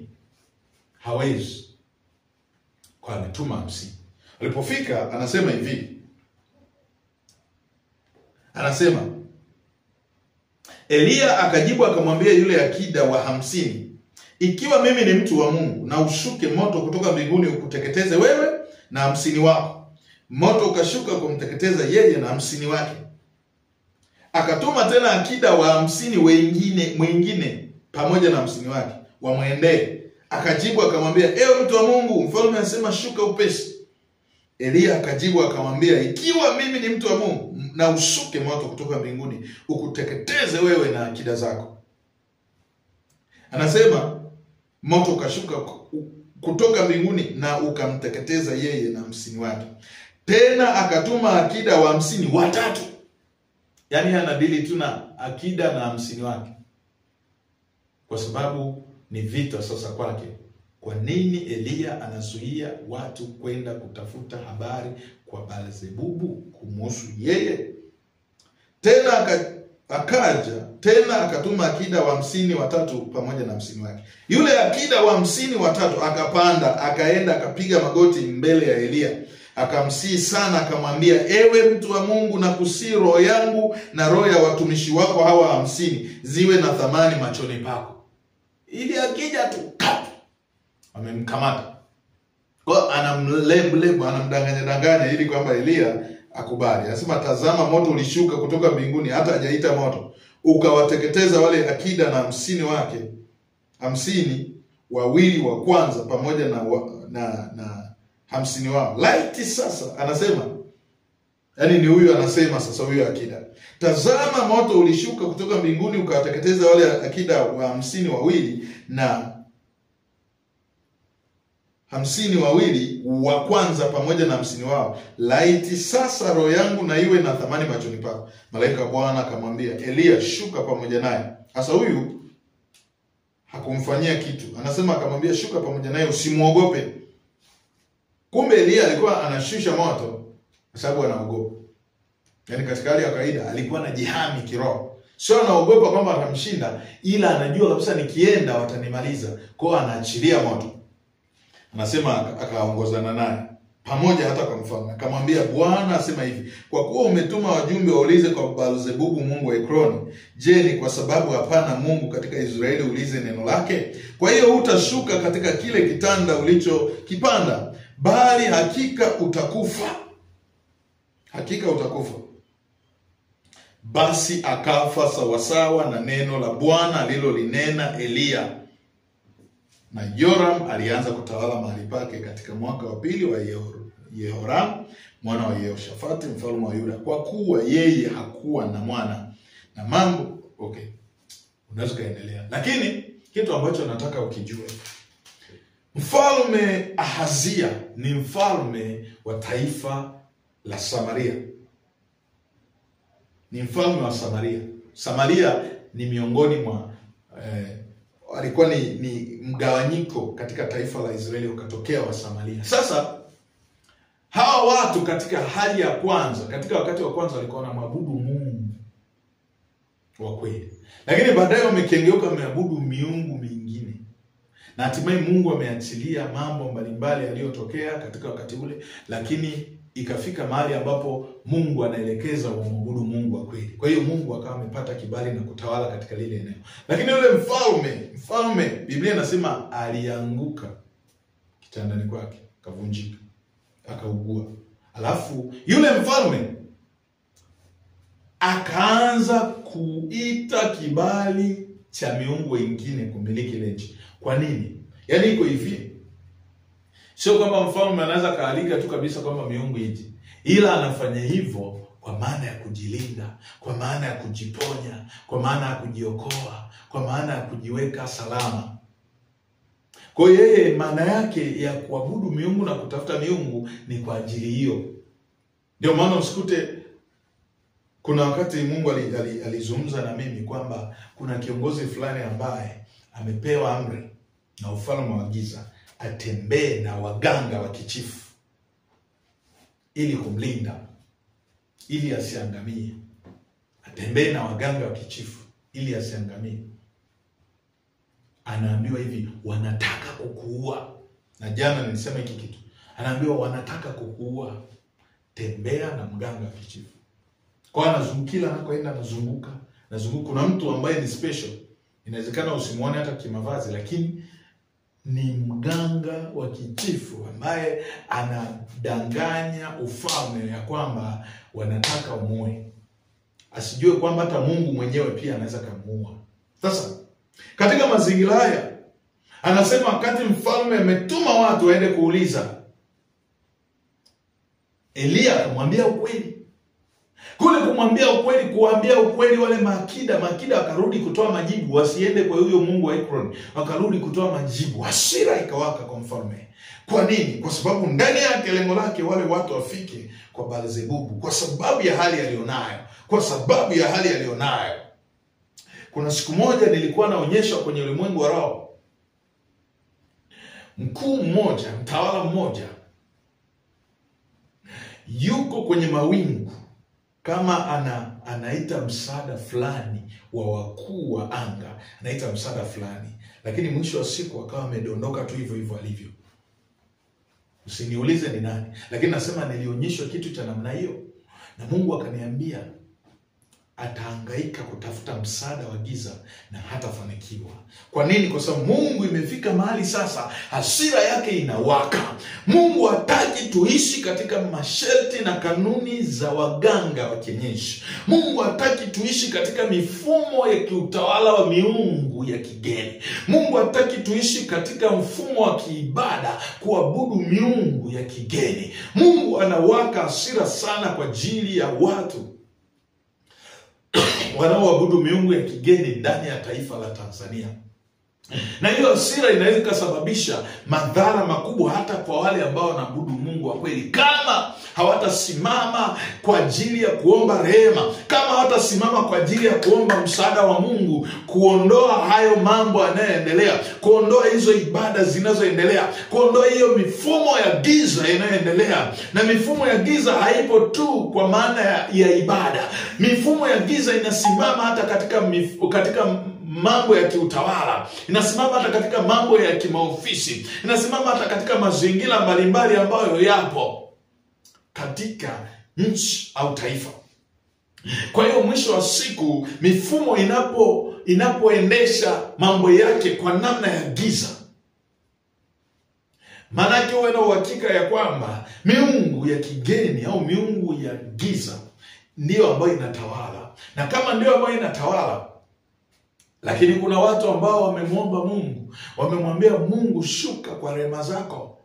Hawezi. Kwa ametuma 50. Alipofika anasema hivi. Anasema, Elia akajibu akamwambia yule akida wa 50, ikiwa mimi ni mtu wa Mungu, na ushuke moto kutoka mbinguni ukuteketeze wewe na 50 wako. Moto ukashuka kumteketeza yeye na 50 wake. Akatuma tena akida wa 50 mwingine pamoja na 50 wake wamwendee. Akajibu akamwambia, ewe mtu wa Mungu, mfalme anasema shuka upesi. Elia akajibu akamwambia, ikiwa mimi ni mtu wa Mungu, na ushuke moto kutoka mbinguni ukuteketeze wewe na akida zako. Anasema moto ukashuka kutoka mbinguni na ukamteketeza yeye na 50 wake. Tena akatuma akida wa 50 watatu. Yaani anadili tu na akida na 50 wake, kwa sababu ni vita sasa kwake. Kwa nini Elia anazuia watu kwenda kutafuta habari kwa Baal-zebubu kumhusu yeye? Tena akaja tena akatuma akida wa 50 watatu pamoja na 50 wake. Yule akida wa 50 watatu akapanda, akaenda akapiga magoti mbele ya Elia, akamsihi sana, akamwambia, ewe mtu wa Mungu, na kusihi roho yangu na roho ya watumishi wako hawa 50 ziwe na thamani machoni pako. Ili akija tu amemkamata. Kwa anamdanganya ili kwamba Elia akubali. Anasema, tazama moto ulishuka kutoka mbinguni, hata hajaita moto, ukawateketeza wale akida na 50 wake, 50 wawili wa kwanza pamoja na 50 wao. Laiti sasa, anasema, yani ni huyu anasema sasa, huyu akida, tazama moto ulishuka kutoka mbinguni ukawateketeza wale akida wa 50 wawili na 50 wawili wa kwanza pamoja na 50 wao. Laiti sasa roho yangu na iwe na thamani machoni pako. Malaika wa Bwana akamwambia Elia, shuka pamoja naye. Sasa huyu hakumfanyia kitu. Anasema akamwambia, shuka pamoja naye, usimuogope. Kumbe Elia alikuwa anashusha moto kwa sababu anaogopa. Yaani katika hali ya kawaida alikuwa anajihami kiroho. Sio anaogopa kwamba atamshinda, ila anajua kabisa nikienda watanimaliza. Kwa hiyo anaachilia moto. Anasema akaongozana naye pamoja hata kwa mfalme. Akamwambia, Bwana asema hivi, kwa kuwa umetuma wajumbe waulize kwa Baal-zebubu mungu wa Ekroni, je, ni kwa sababu hapana Mungu katika Israeli ulize neno lake? Kwa hiyo hutashuka katika kile kitanda ulichokipanda, bali hakika utakufa. Hakika utakufa. Basi akafa sawasawa na neno la Bwana alilolinena Eliya. Na Yoram alianza kutawala mahali pake katika mwaka wa pili wa Yehoram mwana wa Yehoshafati mfalme wa Yuda, kwa kuwa yeye hakuwa na mwana. Na mambo unaweza kaendelea, lakini kitu ambacho nataka ukijue, mfalme Ahazia ni mfalme wa taifa la Samaria. Ni mfalme wa Samaria. Samaria ni miongoni mwa alikuwa ni mgawanyiko katika taifa la Israeli, ukatokea wa Samaria. Sasa hawa watu katika hali ya kwanza, katika wakati wa kwanza walikuwa wanaabudu Mungu wa kweli, lakini baadaye wamekengeuka, wameabudu miungu mingine, na hatimaye Mungu ameachilia mambo mbalimbali yaliyotokea katika wakati ule, lakini ikafika mahali ambapo Mungu anaelekeza waabudu Mungu wa kweli. Kwa hiyo Mungu akawa amepata kibali na kutawala katika lile eneo. Lakini yule mfalme Biblia inasema alianguka kitandani kwake, kavunjika, akaugua. Alafu yule mfalme akaanza kuita kibali cha miungu wengine kumiliki ile nchi. Kwa nini? Yaani iko hivi, sio kwamba mfalme anaweza kaalika tu kabisa kwamba miungu ije, ila anafanya hivyo kwa maana ya kujilinda, kwa maana ya kujiponya, kwa maana ya kujiokoa, kwa maana ya kujiweka salama. Kwa yeye maana yake ya kuabudu miungu na kutafuta miungu ni kwa ajili hiyo. Ndio maana usikute kuna wakati Mungu alizungumza na mimi kwamba kuna kiongozi fulani ambaye amepewa amri na ufalme wa giza atembee na waganga wa kichifu ili kumlinda, ili asiangamie. Atembee na waganga wa kichifu ili asiangamie. Anaambiwa hivi, wanataka kukuua. Na jana nilisema hiki kitu. Anaambiwa wanataka kukuua, tembea na mganga wa kichifu. Kwa anazungukila anakoenda, anazunguka. Kuna mtu ambaye ni special. Inawezekana usimuone hata kimavazi, lakini ni mganga wa kichifu ambaye anadanganya ufalme ya kwamba wanataka umuue. Asijue kwamba hata Mungu mwenyewe pia anaweza kumuua. Sasa katika mazingira haya anasema wakati mfalme ametuma watu waende kuuliza, Eliya akamwambia ukweli. Kule kumwambia ukweli, kuambia ukweli, wale makida wakarudi kutoa majibu, wasiende kwa huyo mungu wa Ekroni, wakarudi kutoa majibu. Hasira ikawaka kwa mfalme. Kwa nini? Kwa sababu ndani yake lengo lake wale watu wafike kwa Baal-zebubu, kwa sababu ya hali alionayo. Kuna siku moja nilikuwa naonyeshwa kwenye ulimwengu wa roho, mkuu mmoja, mtawala mmoja yuko kwenye mawingu, kama anaita msaada fulani wa wakuu wa anga, anaita msaada fulani, lakini mwisho wa siku akawa amedondoka tu hivyo alivyo. Usiniulize ni nani, lakini nasema nilionyeshwa kitu cha namna hiyo, na Mungu akaniambia atahangaika kutafuta msaada wa giza na hatafanikiwa. Kwa nini? Kwa sababu Mungu imefika mahali sasa hasira yake inawaka. Mungu hataki tuishi katika masharti na kanuni za waganga wa kienyeji. Mungu hataki tuishi katika mifumo ya kiutawala wa miungu ya kigeni. Mungu hataki tuishi katika mfumo wa kiibada kuabudu miungu ya kigeni. Mungu anawaka hasira sana kwa ajili ya watu wanaoabudu miungu ya kigeni ndani ya taifa la Tanzania. Na hiyo hasira inaweza kusababisha madhara makubwa hata kwa wale ambao wanaabudu Mungu wa kweli, kama hawatasimama kwa ajili ya kuomba rehema, kama hawatasimama kwa ajili ya kuomba msaada wa Mungu, kuondoa hayo mambo yanayoendelea, kuondoa hizo ibada zinazoendelea, kuondoa hiyo mifumo ya giza inayoendelea. Na mifumo ya giza haipo tu kwa maana ya ibada. Mifumo ya giza inasimama hata katika mambo ya kiutawala, inasimama hata katika mambo ya kimaofisi, inasimama hata katika mazingira mbalimbali ambayo yapo katika nchi au taifa. Kwa hiyo mwisho wa siku, mifumo inapoendesha mambo yake kwa namna ya giza, maanake uwe na uhakika ya kwamba miungu ya kigeni au miungu ya giza ndiyo ambayo inatawala. Na kama ndiyo ambayo inatawala, lakini kuna watu ambao wamemwomba Mungu, wamemwambia Mungu, shuka kwa rehema zako,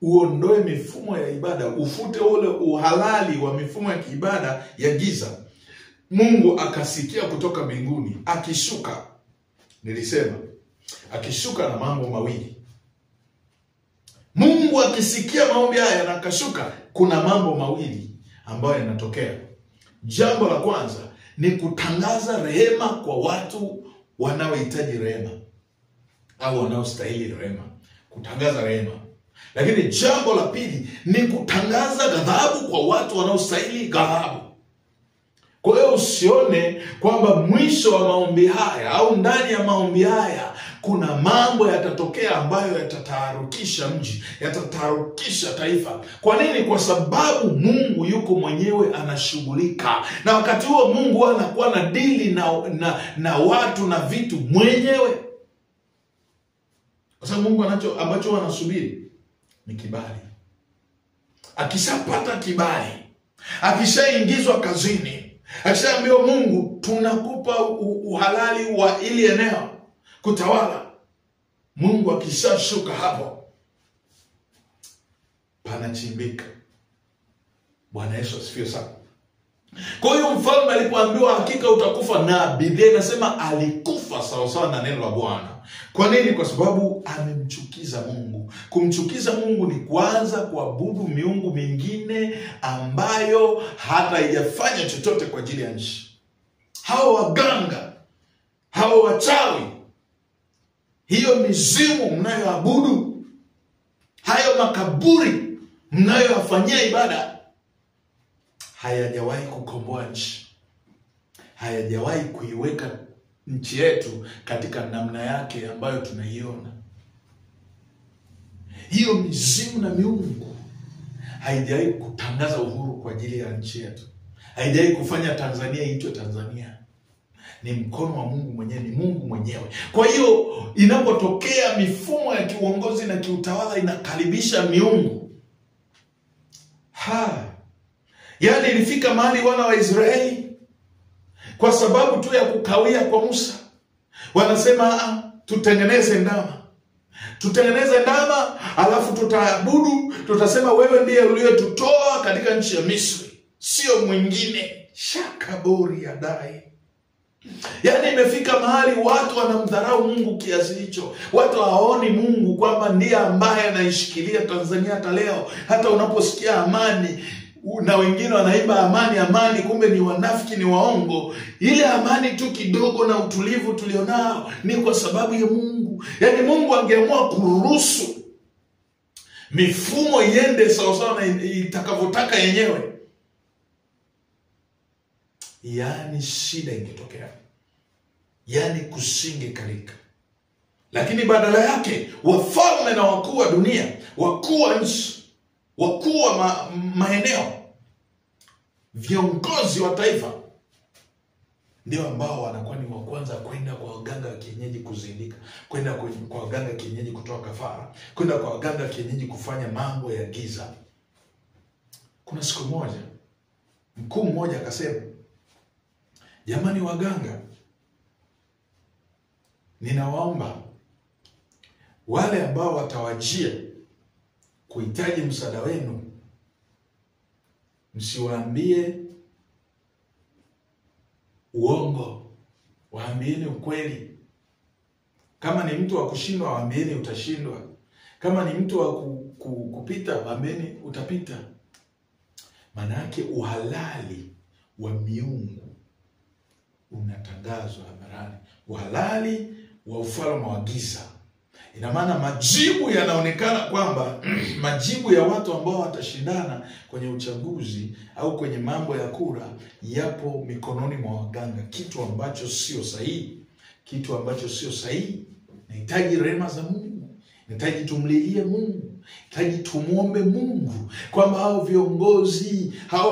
uondoe mifumo ya ibada, ufute ule uhalali wa mifumo ya kiibada ya giza. Mungu akasikia kutoka mbinguni, akishuka. Nilisema akishuka na mambo mawili. Mungu akisikia maombi haya na akashuka, kuna mambo mawili ambayo yanatokea. Jambo la kwanza ni kutangaza rehema kwa watu wanaohitaji rehema au wanaostahili rehema, kutangaza rehema. Lakini jambo la pili ni kutangaza ghadhabu kwa watu wanaostahili ghadhabu. Kwa hiyo usione kwamba mwisho wa maombi haya au ndani ya maombi haya kuna mambo yatatokea ambayo yatataharukisha mji, yatataharukisha taifa. Kwa nini? Kwa sababu Mungu yuko mwenyewe anashughulika. Na wakati huo Mungu anakuwa na dili na watu na vitu mwenyewe. Kwa sababu Mungu ambacho anasubiri ni kibali. Akishapata kibali, akishaingizwa kazini, akishaambiwa Mungu, tunakupa uhalali wa ili eneo kutawala, Mungu akishashuka hapo, panachimbika. Bwana Yesu asifiwe sana. Kwa hiyo mfalme alipoambiwa hakika utakufa, na Biblia inasema alikufa sawa sawa na neno la Bwana. Kwa nini? Kwa sababu amemchukiza Mungu. Kumchukiza Mungu ni kuanza kuabudu miungu mingine ambayo hata haijafanya chochote kwa ajili ya nchi. Hao waganga, hao wachawi, hiyo mizimu mnayoabudu, hayo makaburi mnayoyafanyia ibada, hayajawahi kukomboa nchi, hayajawahi kuiweka nchi yetu katika namna yake ambayo tunaiona. Hiyo mizimu na miungu haijawahi kutangaza uhuru kwa ajili ya nchi yetu, haijawahi kufanya Tanzania iitwe Tanzania. Ni mkono wa Mungu mwenyewe, ni Mungu mwenyewe. Kwa hiyo inapotokea mifumo ya kiuongozi na kiutawala inakaribisha miungu, yaani ilifika mahali wana wa Israeli kwa sababu tu ya kukawia kwa Musa, wanasema tutengeneze ndama. Tutengeneze ndama, alafu tutaabudu, tutasema wewe ndiye uliyetutoa katika nchi ya Misri, sio mwingine. Shakabori ya dai. Yaani imefika mahali watu wanamdharau Mungu kiasi hicho. Watu hawaoni Mungu kwamba ndiye ambaye anaishikilia Tanzania hata leo. Hata unaposikia amani, na wengine wanaimba amani amani, kumbe ni wanafiki, ni waongo. Ile amani tu kidogo na utulivu tulionao ni kwa sababu ya Mungu. Yaani Mungu angeamua kuruhusu mifumo iende sawa sawa na itakavyotaka yenyewe, yaani shida ingetokea, yaani kusingekalika. Lakini badala yake wafalme na wakuu wa dunia, wakuu wa nchi, wakuu wa maeneo, viongozi wa taifa, ndio ambao wanakuwa ni wa kwanza kwenda kwa waganga wa kienyeji kuzindika, kwenda kwa waganga wa kienyeji kutoa kafara, kwenda kwa waganga wa kienyeji kufanya mambo ya giza. Kuna siku moja mkuu mmoja akasema, jamani waganga, ninawaomba wale ambao watawajia kuhitaji msaada wenu, msiwaambie uongo, waambieni ukweli. Kama ni mtu wa kushindwa, waambieni utashindwa. Kama ni mtu wa kupita, waambieni utapita. Maana yake uhalali wa miungu unatangazwa hadharani, uhalali wa ufalme wa giza. Ina maana majibu yanaonekana kwamba majibu ya watu ambao watashindana kwenye uchaguzi au kwenye mambo ya kura yapo mikononi mwa waganga, kitu ambacho sio sahihi, kitu ambacho sio sahihi. Nahitaji rehema za Mungu, nahitaji tumlilie Mungu, nahitaji tumuombe Mungu kwamba hao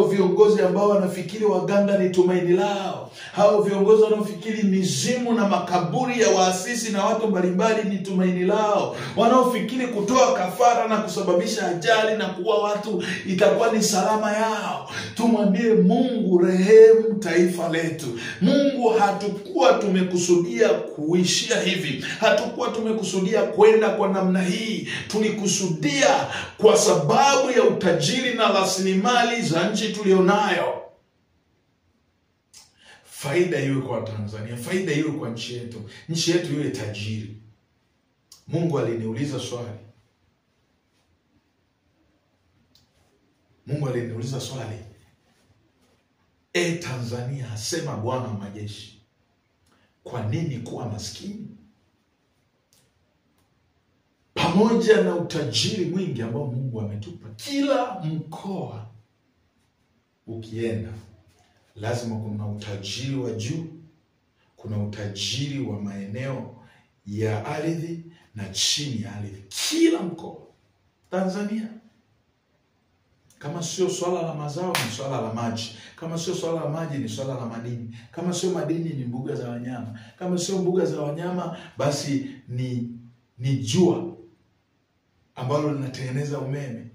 viongozi ambao wanafikiri waganga ni tumaini lao, hao viongozi wanaofikiri mizimu na makaburi ya waasisi na watu mbalimbali ni tumaini lao, wanaofikiri kutoa kafara na kusababisha ajali na kuua watu itakuwa ni salama yao, tumwambie Mungu, rehemu taifa letu. Mungu, hatukuwa tumekusudia kuishia hivi, hatukuwa tumekusudia kwenda kwa namna hii. Tulikusudia kwa sababu ya utajiri na rasilimali za nchi tulionayo, faida iwe kwa Tanzania, faida iwe kwa nchi yetu iwe tajiri. Mungu aliniuliza swali, Tanzania, asema Bwana wa majeshi, kwa nini kuwa maskini? Pamoja na utajiri mwingi ambao Mungu ametupa, kila mkoa ukienda lazima kuna utajiri wa juu, kuna utajiri wa maeneo ya ardhi na chini ya ardhi. Kila mkoa Tanzania, kama sio swala la mazao ni swala la maji, kama sio swala la maji ni swala la madini, kama sio madini ni mbuga za wanyama, kama sio mbuga za wanyama basi ni jua ambalo linatengeneza umeme.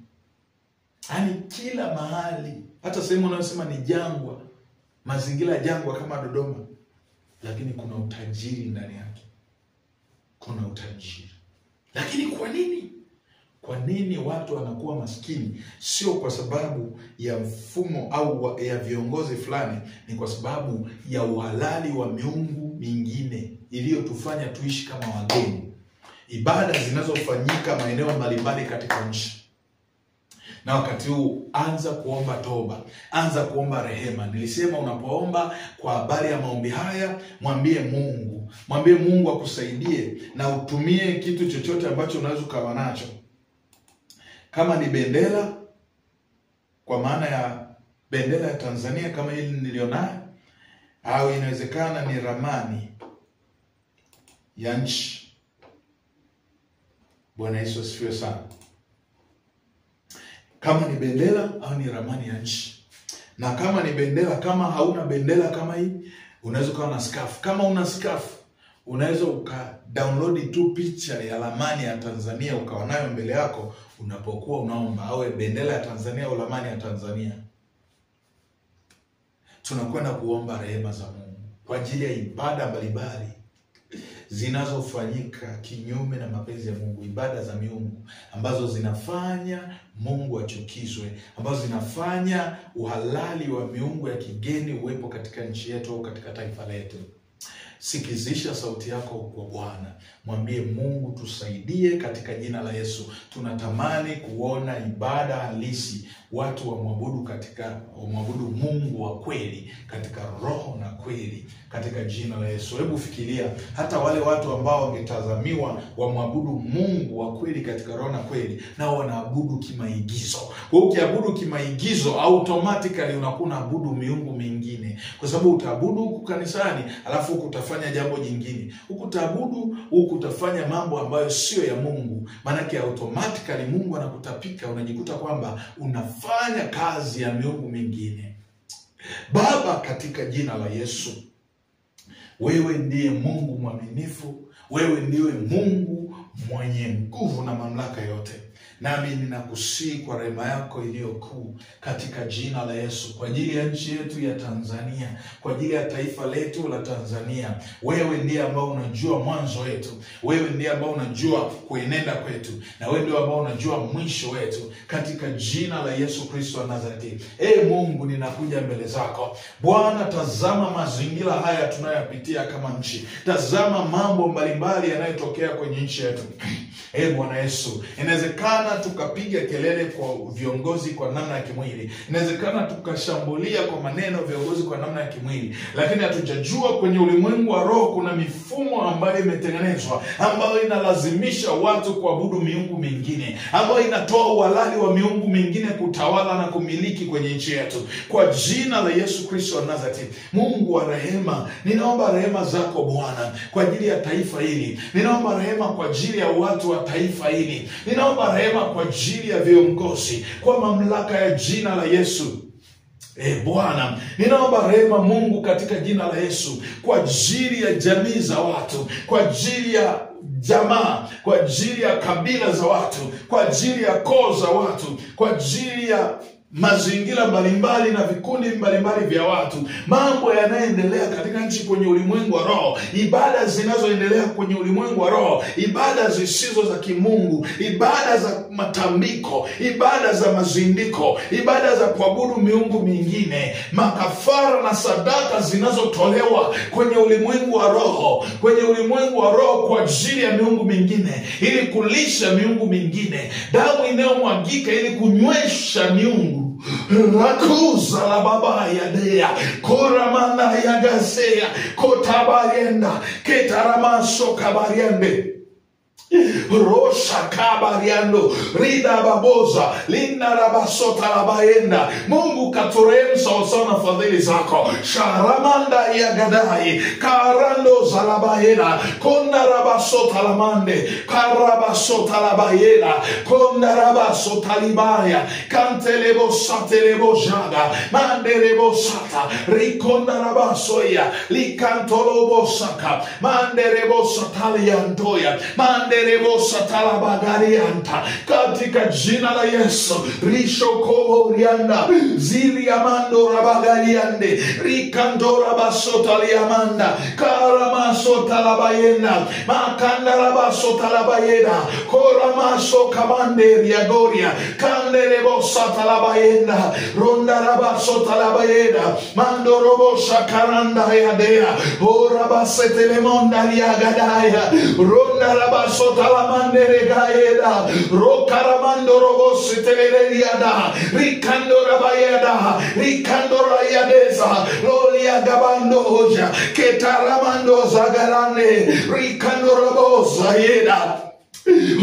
Yaani kila mahali, hata sehemu unayosema ni jangwa, mazingira ya jangwa kama Dodoma, lakini kuna utajiri ndani yake. Kuna utajiri. Lakini kwa nini watu wanakuwa maskini? Sio kwa sababu ya mfumo au ya viongozi fulani, ni kwa sababu ya uhalali wa miungu mingine iliyotufanya tuishi kama wageni. Ibada zinazofanyika maeneo mbalimbali katika nchi. Na wakati huu anza kuomba toba, anza kuomba rehema. Nilisema unapoomba kwa habari ya maombi haya, mwambie Mungu akusaidie na utumie kitu chochote ambacho unaweza kuwa nacho. Kama ni bendera, kwa maana ya bendera ya Tanzania kama hili nilionayo, au inawezekana ni ramani ya nchi. Bwana Yesu asifiwe sana. Kama ni bendera au ni ramani ya nchi. Na kama ni bendera, kama hauna bendera kama hii, unaweza kuwa na scarf. Kama una scarf, unaweza download tu picha ya ramani ya Tanzania ukawa nayo mbele yako unapokuwa unaomba, au bendera ya Tanzania au ramani ya Tanzania. Tunakwenda kuomba rehema za Mungu kwa ajili ya ibada mbalimbali zinazofanyika kinyume na mapenzi ya Mungu, ibada za miungu ambazo zinafanya Mungu achukizwe, ambazo zinafanya uhalali wa miungu ya kigeni uwepo katika nchi yetu au katika taifa letu. Sikizisha sauti yako kwa Bwana. Mwambie Mungu, tusaidie katika jina la Yesu. Tunatamani kuona ibada halisi, watu wamwabudu Mungu wa kweli katika roho na kweli katika jina la Yesu. Hebu fikiria hata wale watu ambao wangetazamiwa wamwabudu Mungu wa kweli katika roho na kweli, nao wanaabudu kimaigizo. Kwa ukiabudu kimaigizo, automatically unakuwa unaabudu miungu mingine, kwa sababu utaabudu huku kanisani alafu utafanya jambo jingine. Huku utaabudu, huku utafanya mambo ambayo sio ya Mungu. Maana automatically Mungu anakutapika, unajikuta kwamba unafanya kazi ya miungu mingine. Baba, katika jina la Yesu, wewe ndiye Mungu mwaminifu, wewe ndiye Mungu mwenye nguvu na mamlaka yote. Nami ninakusihi kwa rehema yako iliyo kuu katika jina la Yesu, kwa ajili ya nchi yetu ya Tanzania, kwa ajili ya taifa letu la Tanzania. Wewe ndiye ambao unajua mwanzo wetu, wewe ndiye ambao unajua kuenenda kwetu, na wewe ndiye ambao unajua mwisho wetu, katika jina la Yesu Kristo wa Nazareti. Mungu, ninakuja mbele zako Bwana. Tazama mazingira haya tunayopitia kama nchi, tazama mambo mbalimbali yanayotokea kwenye nchi yetu. Bwana Yesu, inawezekana tukapiga kelele kwa viongozi kwa namna ya kimwili, inawezekana tukashambulia kwa maneno viongozi kwa namna ya kimwili, lakini hatujajua kwenye ulimwengu wa roho kuna mifumo ambayo imetengenezwa, ambayo inalazimisha watu kuabudu miungu mingine, ambayo inatoa uhalali wa miungu mingine kutawala na kumiliki kwenye nchi yetu. Kwa jina la Yesu Kristo wa Nazareti, Mungu wa rehema, ninaomba rehema zako Bwana kwa ajili ya taifa hili. Ninaomba rehema kwa ajili ya watu wa taifa hili. Ninaomba rehema kwa ajili ya viongozi kwa mamlaka ya jina la Yesu. Bwana, ninaomba rehema Mungu katika jina la Yesu kwa ajili ya jamii za watu, kwa ajili ya jamaa, kwa ajili ya kabila za watu, kwa ajili ya koo za watu, kwa ajili ya mazingira mbalimbali na vikundi mbalimbali vya watu. Mambo yanayoendelea katika nchi kwenye ulimwengu wa roho, ibada zinazoendelea kwenye ulimwengu wa roho, ibada zisizo za kimungu, ibada za matambiko, ibada za mazindiko, ibada za kuabudu miungu mingine, makafara na sadaka zinazotolewa kwenye ulimwengu wa roho, kwenye ulimwengu wa roho kwa ajili ya miungu mingine, ili kulisha miungu mingine, damu inayomwagika ili kunywesha miungu. Rakuza la baba ya dea koramana ya gasea kotabarienda ketaramaso kabariende Rosha kabariando rida baboza linda rabasota labaenda. Mungu katurehemu sawasawa na fadhili zako. Sharamanda ya gadai karando za labaenda konda rabasota lamande karabasota labaenda konda rabasota libaya kantelebo satelebo jaga mandelebo sata rikonda rabasoya likantolobo saka mandelebo satali yantoya mandelebo satala bagarianta katika jina la Yesu. Risho kobo rianda zili amando rabagariande rikandora basota liamanda karamasota labayena makanda rabasota labayena koramaso kamande riagoria kandelebo sata labayena ronda rabasota labayena mandorobo shakaranda yadea orabasete lemonda liagadaya ronda rabasota lamandere gaeda rokaramando robosi teleriada rikando rabayeda rikando rayadeza lolia gabando hoja ketaramando zagarane rikando robosa yeda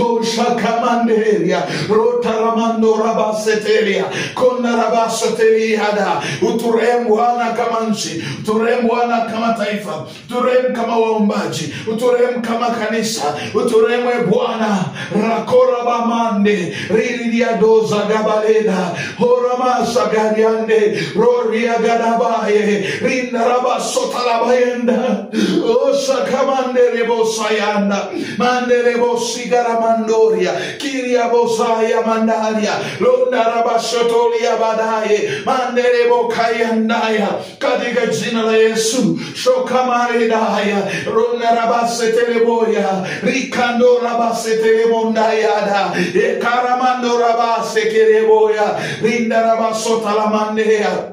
Oshakamanderia rotaramando rabaseteria kona rabaseteriada. Uturehemu Bwana kama nchi, uturehemu Bwana kama taifa, uturehemu kama waombaji, uturehemu kama kanisa, uturehemu Bwana. Rakora bamande riria doza gabaleda horamasa gariande roria gadabaye rinda rabasota labayenda oshakamandere bosayanda mandere bosi Garamandoria, Kiria Bosaya Mandaria, Lunda Rabashotolia Badaye, Manderebo Kayandaya, katika jina la Yesu, Shokamarindaya, Lunda Rabaseteleboya, Rikando Rabasetelemondayada, Ekaramando Rabasekereboya, Rinda Rabasota la Mandea.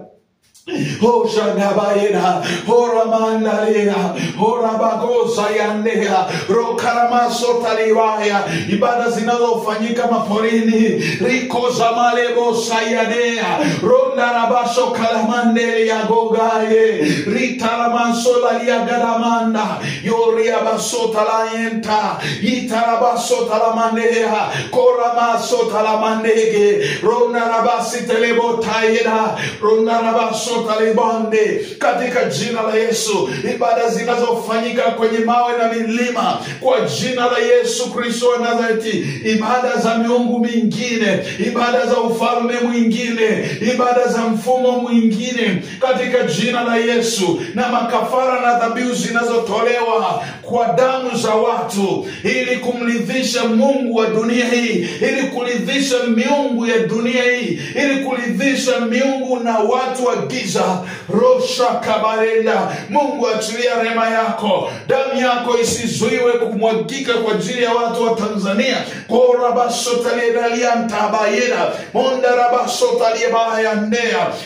Hosha gabaena, hora mandalea, hora bagosa yandea, rokaramaso taliwaya. Ibada zinazofanyika maporini, riko zamalebo sayadea, ronda rabaso kalamandele ya gogaye, ritaramaso la liagaramanda, yoria baso talayenta, itarabaso talamandea, koramaso talamandege, ronda rabasi telebo tayeda, ronda rabaso talibande katika jina la Yesu. Ibada zinazofanyika kwenye mawe na milima kwa jina la Yesu Kristo wa Nazareti, ibada za miungu mingine, ibada za ufalme mwingine, ibada za mfumo mwingine katika jina la Yesu, na makafara na dhabihu zinazotolewa kwa damu za watu ili kumridhisha Mungu wa dunia hii, ili kuridhisha miungu ya dunia hii, ili kuridhisha miungu na watu wa giza giza. Rosha kabarenda. Mungu achilia rehema yako. Damu yako isizuiwe kumwagika kwa ajili ya watu wa Tanzania. Korabasotaliedaliantabayeda. Mondarabasotaliebaya.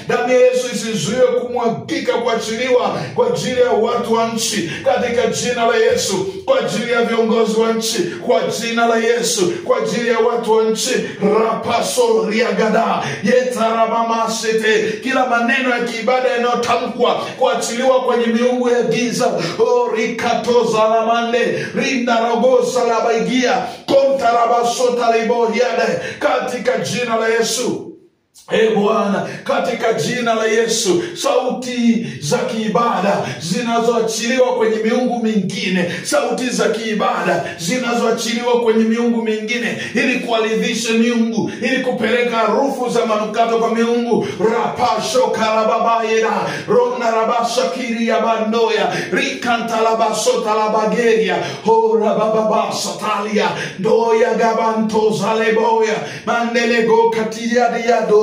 Damu ya Yesu isizuiwe kumwagika kuachiliwa kwa ajili ya watu wa nchi. Katika jina la Yesu. Kwa ajili ya viongozi wa nchi. Kwa jina la Yesu. Kwa ajili ya watu wa nchi. Rapaso riagada. Yetarabamamasete. Kila maneno ya kiibada yanayotamkwa kuachiliwa kwenye miungu ya giza. Rikatoza la mande. Rindaragosa la baigia. Kontarabasota libohiade. Katika jina la Yesu. Bwana, katika jina la Yesu, sauti za kiibada zinazoachiliwa kwenye miungu mingine, sauti za kiibada zinazoachiliwa kwenye miungu mingine ili kuaridhisha miungu, ili kupeleka harufu za manukato kwa miungu. Rapasho karababayeda, rona rabasha kiri ya bandoya, rikantalabasota labageria, hora bababasa talia, doya gabantoza leboya, mandelego katilia diado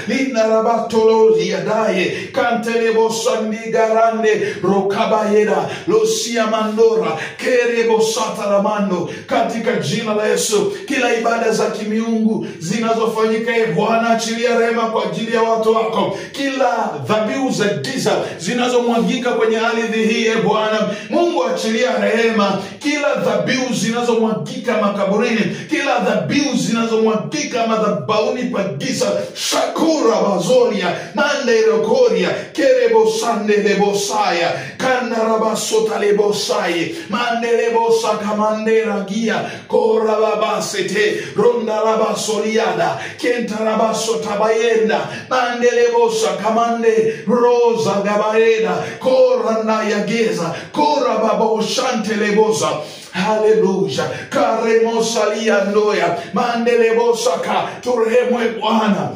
Lina rabatolo yadaye kantelebo sandi garande rokabayeda losia mandora kerebo sataramando. Katika jina la Yesu, kila ibada za kimiungu zinazofanyika, Bwana achilia rehema kwa ajili ya watu wako. Kila dhabihu za giza zinazomwagika kwenye ardhi hii, Bwana Mungu achilia rehema. Kila dhabihu zinazomwagika makaburini, kila dhabihu zinazomwagika madhabahuni pa giza, Shakura bazolia mande rokoria kerebo sande lebosaya kanarabasota lebosai mande lebosa kamandera gia korababasete rondalabasoliada kentarabasota bayenda mande lebosa kamande rosa gabareda korana yageza korababoshante lebosa. Hallelujah. Karemosalia ndoya mandelebosaka. Turehemwe Bwana.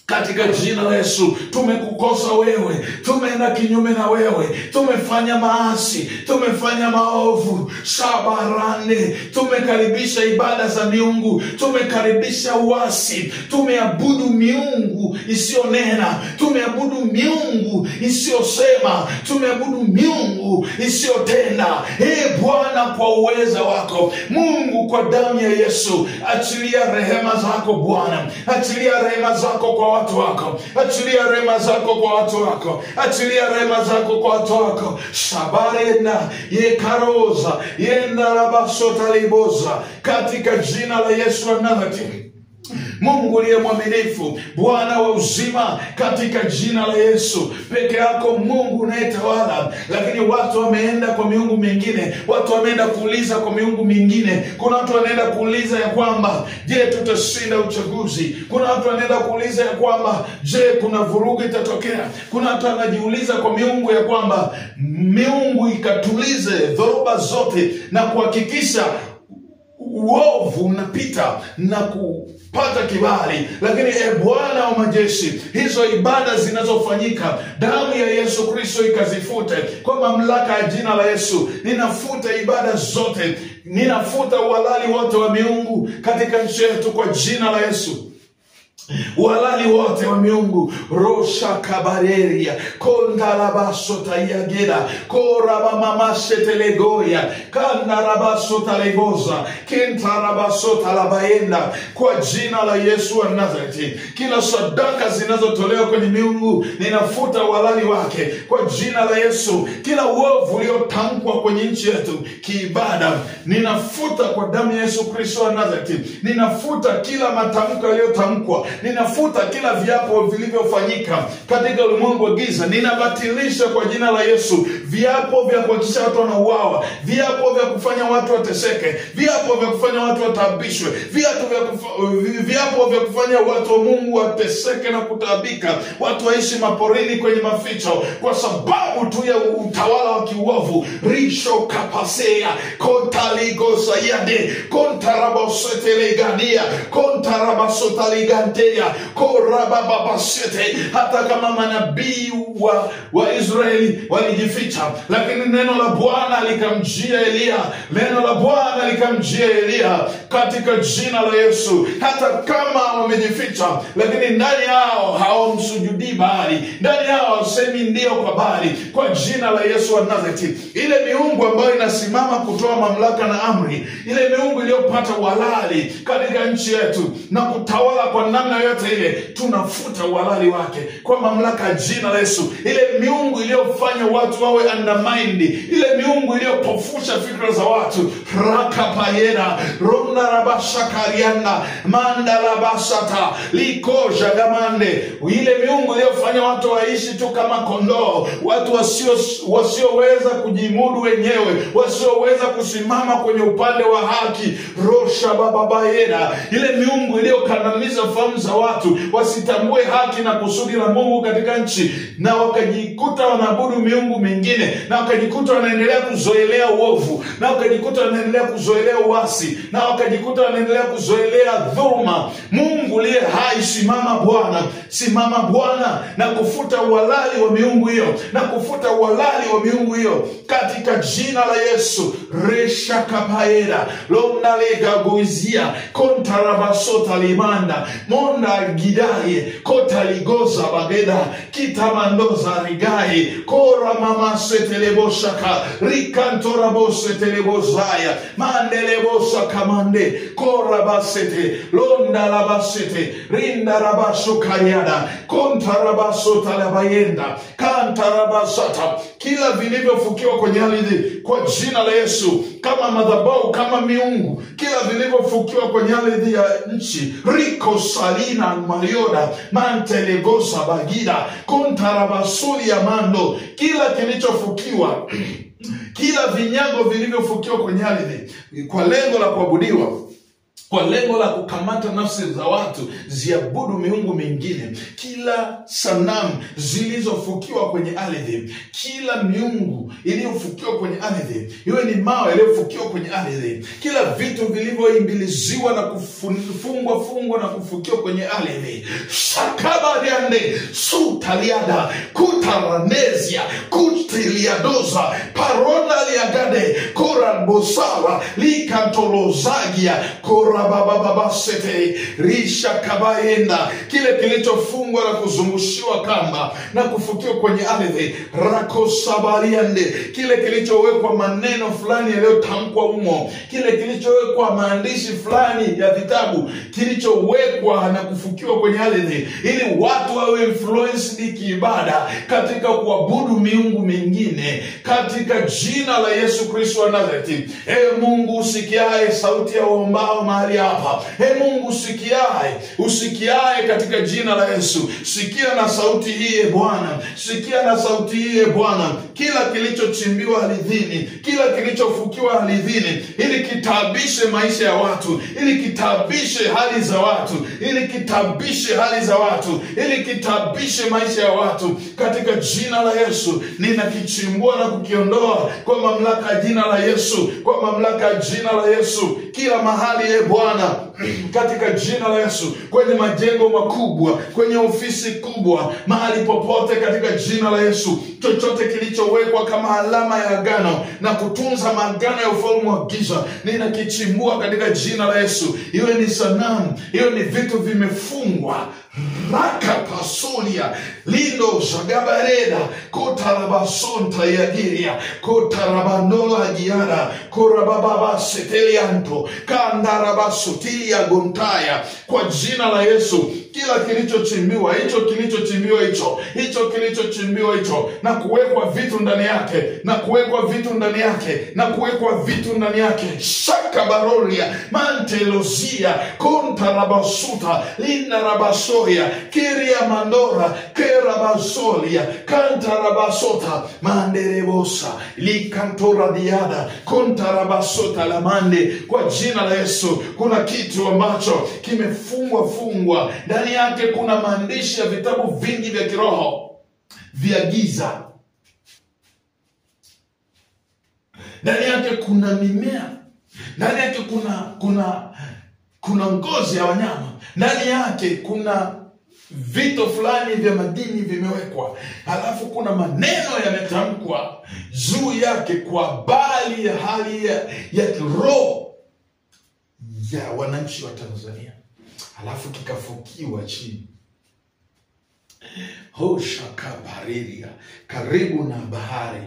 Katika jina la Yesu, tumekukosa wewe, tumeenda kinyume na wewe, tumefanya maasi, tumefanya maovu, sabarane, tumekaribisha ibada za miungu, tumekaribisha uasi, tumeabudu miungu isiyonena, tumeabudu miungu isiyosema, tumeabudu miungu isiyotenda. Bwana, kwa uweza wako Mungu, kwa damu ya Yesu, achilia rehema zako Bwana, achilia rehema zako kwa watu wako, achilia rehema zako kwa watu wako, achilia rehema zako kwa watu wako. Sabarena yekaroza yenda rabasota liboza, katika jina la Yesu wa Nazareti. Mungu aliye mwaminifu, Bwana wa uzima, katika jina la Yesu, peke yako Mungu unayetawala. Lakini watu wameenda kwa miungu mingine, watu wameenda kuuliza kwa miungu mingine. Kuna watu wanaenda kuuliza ya kwamba je, tutashinda uchaguzi? Kuna watu wanaenda kuuliza ya kwamba je, kuna vurugu itatokea? Kuna watu wanajiuliza kwa miungu ya kwamba miungu ikatulize dhoruba zote na kuhakikisha uovu unapita na kupata kibali. Lakini Bwana wa majeshi, hizo ibada zinazofanyika, damu ya Yesu Kristo ikazifute kwa mamlaka ya jina la Yesu. Ninafuta ibada zote, ninafuta uhalali wote wa miungu katika nchi yetu kwa jina la Yesu. Walali wote wa miungu, rosha kabareria kondalabasota yageda korabamamashete legoya kandarabasota legoza kentarabasota labaenda, kwa jina la Yesu wa Nazareti. Kila sadaka zinazotolewa kwenye miungu, ninafuta walali wake kwa jina la Yesu. Kila uovu uliotamkwa kwenye nchi yetu kiibada, ninafuta kwa damu ya Yesu Kristo wa Nazareti. Ninafuta kila matamko yaliyotamkwa, ninafuta kila viapo vilivyofanyika katika ulimwengu wa giza. Ninabatilisha kwa jina la Yesu viapo vya kuhakikisha watu wanauawa, viapo vya kufanya watu wateseke, viapo vya kufanya watu wataabishwe, viapo vya kufanya watu wa Mungu wateseke na kutabika, watu waishi maporini kwenye maficho kwa sababu tu ya utawala wa kiuovu. Risho kapasea kontaligo sayade kontarabo setelegadia kontarabasotaligantea korabababasete. Hata kama manabii wa Israeli walijificha, lakini neno la Bwana likamjia Elia. Neno la Bwana likamjia Elia katika jina la Yesu. Hata kama wamejificha, lakini ndani yao hawamsujudii Baali, ndani yao hawasemi ndio kwa Baali, kwa jina la Yesu wa Nazareti. Ile miungu ambayo inasimama kutoa mamlaka na amri, ile miungu iliyopata walali katika nchi yetu na kutawala kwa namna yote ile, tunafuta walali wake kwa mamlaka ya jina la Yesu. Ile miungu iliyofanya watu wawe undermined, ile miungu iliyopofusha fikra za watu, rakapayena ronda rabashakariana mandalabasata likoja gamande, ile miungu iliyofanya watu waishi tu kama kondoo, watu wasioweza kujimudu wenyewe, wasioweza kusimama kwenye upande wa haki, rosha bababayena, ile miungu iliyokandamiza fahamu za watu wasitambue haki na kusudi la Mungu katika nchi, na wakajikuta wanaabudu miungu mingine, na wakajikuta wanaendelea kuzoelea uovu, na wakajikuta wanaendelea kuzoelea uasi, na wakajikuta wanaendelea kuzoelea dhulma. Mungu liye hai, simama Bwana, simama Bwana, na kufuta uhalali wa miungu hiyo, na kufuta uhalali wa miungu hiyo katika jina la Yesu. Resha kapaera londalega goizia kontarabasota limanda monda gidaye kota ligoza bageda kitamandoza rigaye kora mama seteleboshaka rikantora bose telebozaya mandelebosa kamande kora basete londa labasete rinda rabasho kariada kontarabasota labayenda kantarabasata. Kila vilivyofukiwa kwenye ardhi kwa jina la Yesu, kama madhabahu, kama miungu, kila vilivyofukiwa kwenye ardhi ya nchi, riko salina marioda mantelegosa bagida kontarabasuli ya mando, kila kilichofukiwa kila vinyago vilivyofukiwa kwenye ardhi kwa lengo la kuabudiwa, kwa lengo la kukamata nafsi za watu ziabudu miungu mingine, kila sanamu zilizofukiwa kwenye ardhi, kila miungu iliyofukiwa kwenye ardhi, iwe ni mawe iliyofukiwa kwenye ardhi, kila vitu vilivyoimbiliziwa na kufungwa na kufukiwa kwenye ardhi, shakabariande sutaliada kutaranezia kutiliadoza parona liagade korabosara likantolozagia korabababasete risha kabaenda, kile kilichofungwa na kuzungushiwa kamba na kufukiwa kwenye ardhi, rakosabariande, kile kilichowekwa maneno fulani yaliyotamkwa humo, kile kilichowekwa maandishi fulani ya vitabu, kilichowekwa na kufukiwa kwenye ardhi ili watu wawe influenced kiibada katika kuabudu miungu mingine, katika jina la Yesu Kristo wa Nazareti. Mungu usikiae sauti ya waombao mahali hapa, Mungu usikiae katika jina la Yesu, sikia na sauti hii Bwana, sikia na sauti hii Bwana. Kila kilichochimbiwa ardhini, kila kilichofukiwa ardhini, ili kitabishe maisha ya watu, ili kitabishe hali za watu, ili kitabishe hali za watu, ili kitabishe maisha ya watu, katika jina la Yesu ninakichimbua na kukiondoa kwa mamlaka ya jina la Yesu, kwa mamlaka ya jina la Yesu. Kila mahali Bwana, katika jina la Yesu, kwenye majengo makubwa, kwenye ofisi kubwa, mahali popote, katika jina la Yesu, chochote kilichowekwa kama alama ya agano na kutunza maagano ya ufalme wa giza, ninakichimbua katika jina la Yesu. Iwe ni sanamu, iwe ni vitu vimefungwa, raka pasulia lindo zagabareda kotarabasonta yagiria kotarabandola giara korababa setelianto kandarabasutia gontaya, kwa jina la Yesu. Kila kilichochimbiwa hicho, kilichochimbiwa hicho, hicho kilichochimbiwa hicho, na kuwekwa vitu ndani yake, na kuwekwa vitu ndani yake, na kuwekwa vitu ndani yake, shaka barolia mantelozia kontarabasuta linarabasoya kiria mandora kerabasolia kantarabasota manderebosa likantora diada kontarabasota lamande. Kwa jina la Yesu, kuna kitu ambacho kimefungwa ndani yake. Kuna maandishi ya vitabu vingi vya kiroho vya giza ndani yake, kuna mimea ndani yake, kuna kuna ngozi ya wanyama, ndani yake kuna vito fulani vya madini vimewekwa, halafu kuna maneno yametamkwa juu yake kwa bali ya hali ya kiroho ya wananchi wa Tanzania, halafu kikafukiwa chini. Hoshakabariria, karibu na bahari,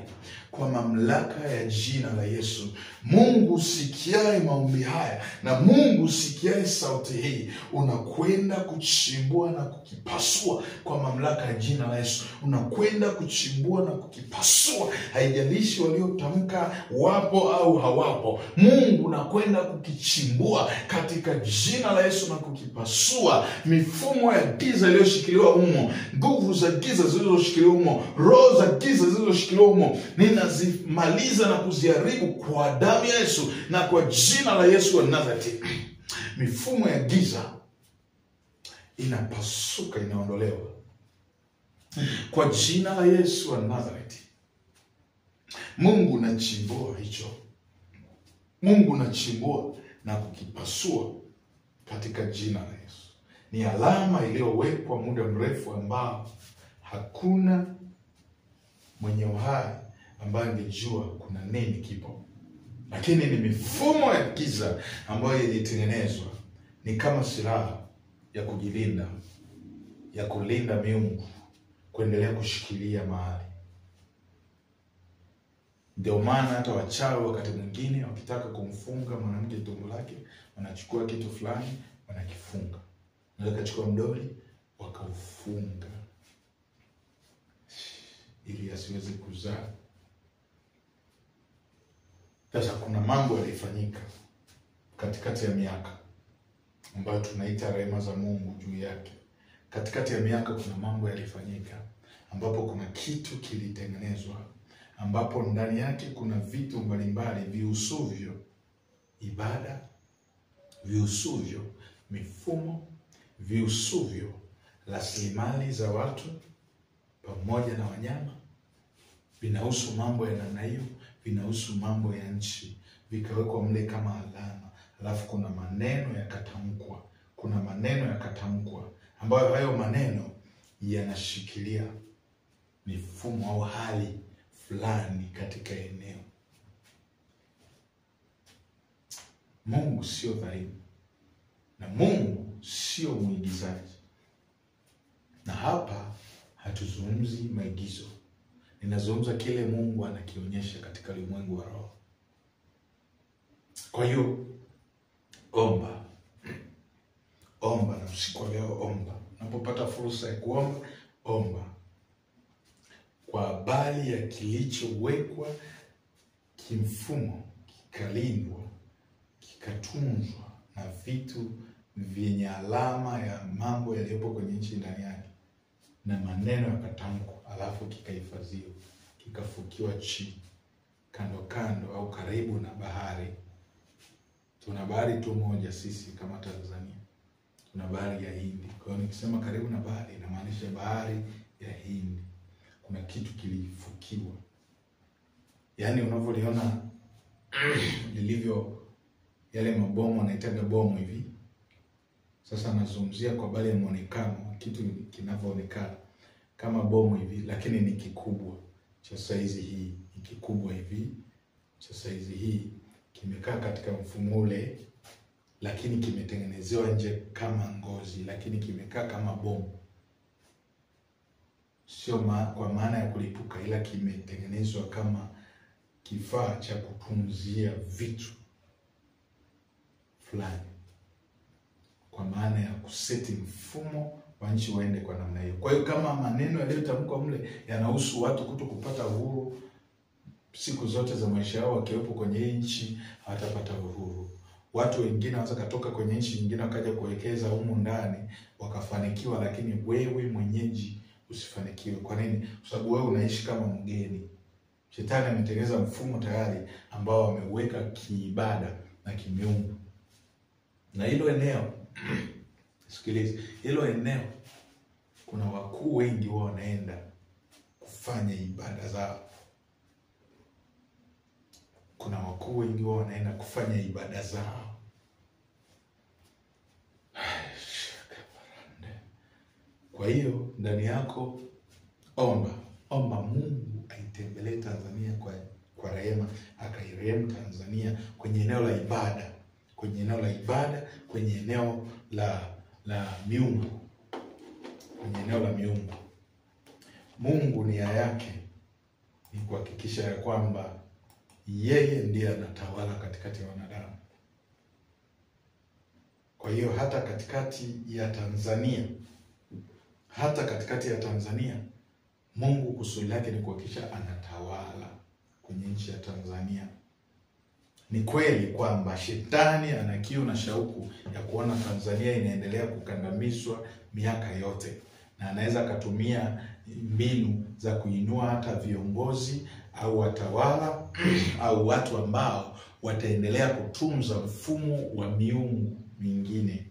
kwa mamlaka ya jina la Yesu. Mungu usikiaye maombi haya na Mungu usikiaye sauti hii, unakwenda kuchimbua na kukipasua kwa mamlaka ya jina la Yesu. Unakwenda kuchimbua na kukipasua, haijalishi waliotamka wapo au hawapo. Mungu unakwenda kukichimbua katika jina la Yesu na kukipasua mifumo ya giza iliyoshikiliwa humo, nguvu za giza zilizoshikiliwa humo, roho za giza zilizoshikiliwa humo, ninazimaliza na kuziharibu kwa damu ya Yesu na kwa jina la Yesu wa Nazareti. Mifumo ya giza inapasuka, inaondolewa kwa jina la Yesu wa Nazareti. Mungu unachimbua hicho, Mungu unachimbua na kukipasua katika jina la Yesu. Ni alama iliyowekwa muda mrefu ambao hakuna mwenye uhai ambaye angejua kuna nini kipo. Lakini ni mifumo ya giza ambayo ilitengenezwa, ni kama silaha ya kujilinda, ya kulinda miungu kuendelea kushikilia mahali. Ndio maana hata wachawi wakati mwingine wakitaka kumfunga mwanamke tumbo lake, wanachukua kitu fulani wanakifunga. Na wakachukua mdoli wakaufunga ili asiweze kuzaa. Sasa kuna mambo yalifanyika katikati ya miaka ambayo tunaita rehema za Mungu juu yake. Katikati ya miaka kuna mambo yalifanyika ambapo kuna kitu kilitengenezwa, ambapo ndani yake kuna vitu mbalimbali viusuvyo ibada, viusuvyo mifumo, viusuvyo rasilimali za watu pamoja na wanyama. Vinahusu mambo ya namna hiyo, vinahusu mambo ya nchi, vikawekwa mle kama alama. Alafu kuna maneno yakatamkwa, kuna maneno yakatamkwa ambayo hayo maneno yanashikilia mifumo au hali fulani katika eneo. Mungu sio dhalimu na Mungu sio mwigizaji. Na hapa hatuzungumzi maigizo. Ninazungumza kile Mungu anakionyesha katika ulimwengu wa roho. Kwa hiyo omba. Omba na usiku leo omba. Unapopata fursa ya kuomba, omba. Kwa habari ya kilichowekwa kimfumo, kikalindwa, kikatunzwa na vitu vyenye alama ya mambo yaliyopo kwenye nchi ndani yake, na maneno yakatamkwa, alafu kikahifadhiwa, kikafukiwa chini kando kando au karibu na bahari. Tuna bahari tu moja sisi kama Tanzania, tuna bahari ya Hindi. Kwa hiyo nikisema karibu na bahari inamaanisha bahari ya Hindi. Kuna kitu kilifukiwa, yaani unavyoliona lilivyo yale mabomu wanaitaga bomu hivi. Sasa nazungumzia kwa habari ya muonekano, kitu kinavyoonekana kama bomu hivi, lakini ni kikubwa cha saizi hii, ni kikubwa hivi cha saizi hii, kimekaa katika mfumo ule, lakini kimetengenezewa nje kama ngozi, lakini kimekaa kama bomu. Sio kwa maana ya kulipuka, ila kimetengenezwa kama kifaa cha kutunzia vitu fulani, kwa maana ya kuseti mfumo wa nchi waende kwa namna hiyo. Kwa hiyo kama maneno yaliyotamkwa mle yanahusu watu kuto kupata uhuru siku zote za maisha yao, wakiwepo kwenye hii nchi hawatapata uhuru. Watu wengine wanaweza katoka kwenye nchi nyingine wakaja kuwekeza humu ndani wakafanikiwa, lakini wewe mwenyeji usifanikiwe. Kwa nini? Kwa sababu wewe unaishi kama mgeni. Shetani ametengeneza mfumo tayari ambao ameweka kiibada na kimiungu. Na hilo eneo sikiliza, hilo eneo kuna wakuu wengi wao wanaenda kufanya ibada zao. Kuna wakuu wengi wao wanaenda kufanya ibada zao. Kwa hiyo ndani yako omba Mungu aitembelee Tanzania kwa rehema, akairehemu Tanzania kwenye eneo la ibada, kwenye eneo la miungu, kwenye eneo la miungu. Mungu nia yake ni kuhakikisha ya kwamba yeye ndiye anatawala katikati ya wanadamu. Kwa hiyo hata katikati ya Tanzania Mungu kusudi lake ni kuhakikisha anatawala kwenye nchi ya Tanzania. Ni kweli kwamba shetani ana kiu na shauku ya kuona Tanzania inaendelea kukandamizwa miaka yote, na anaweza kutumia mbinu za kuinua hata viongozi au watawala au watu ambao wataendelea kutunza mfumo wa miungu mingine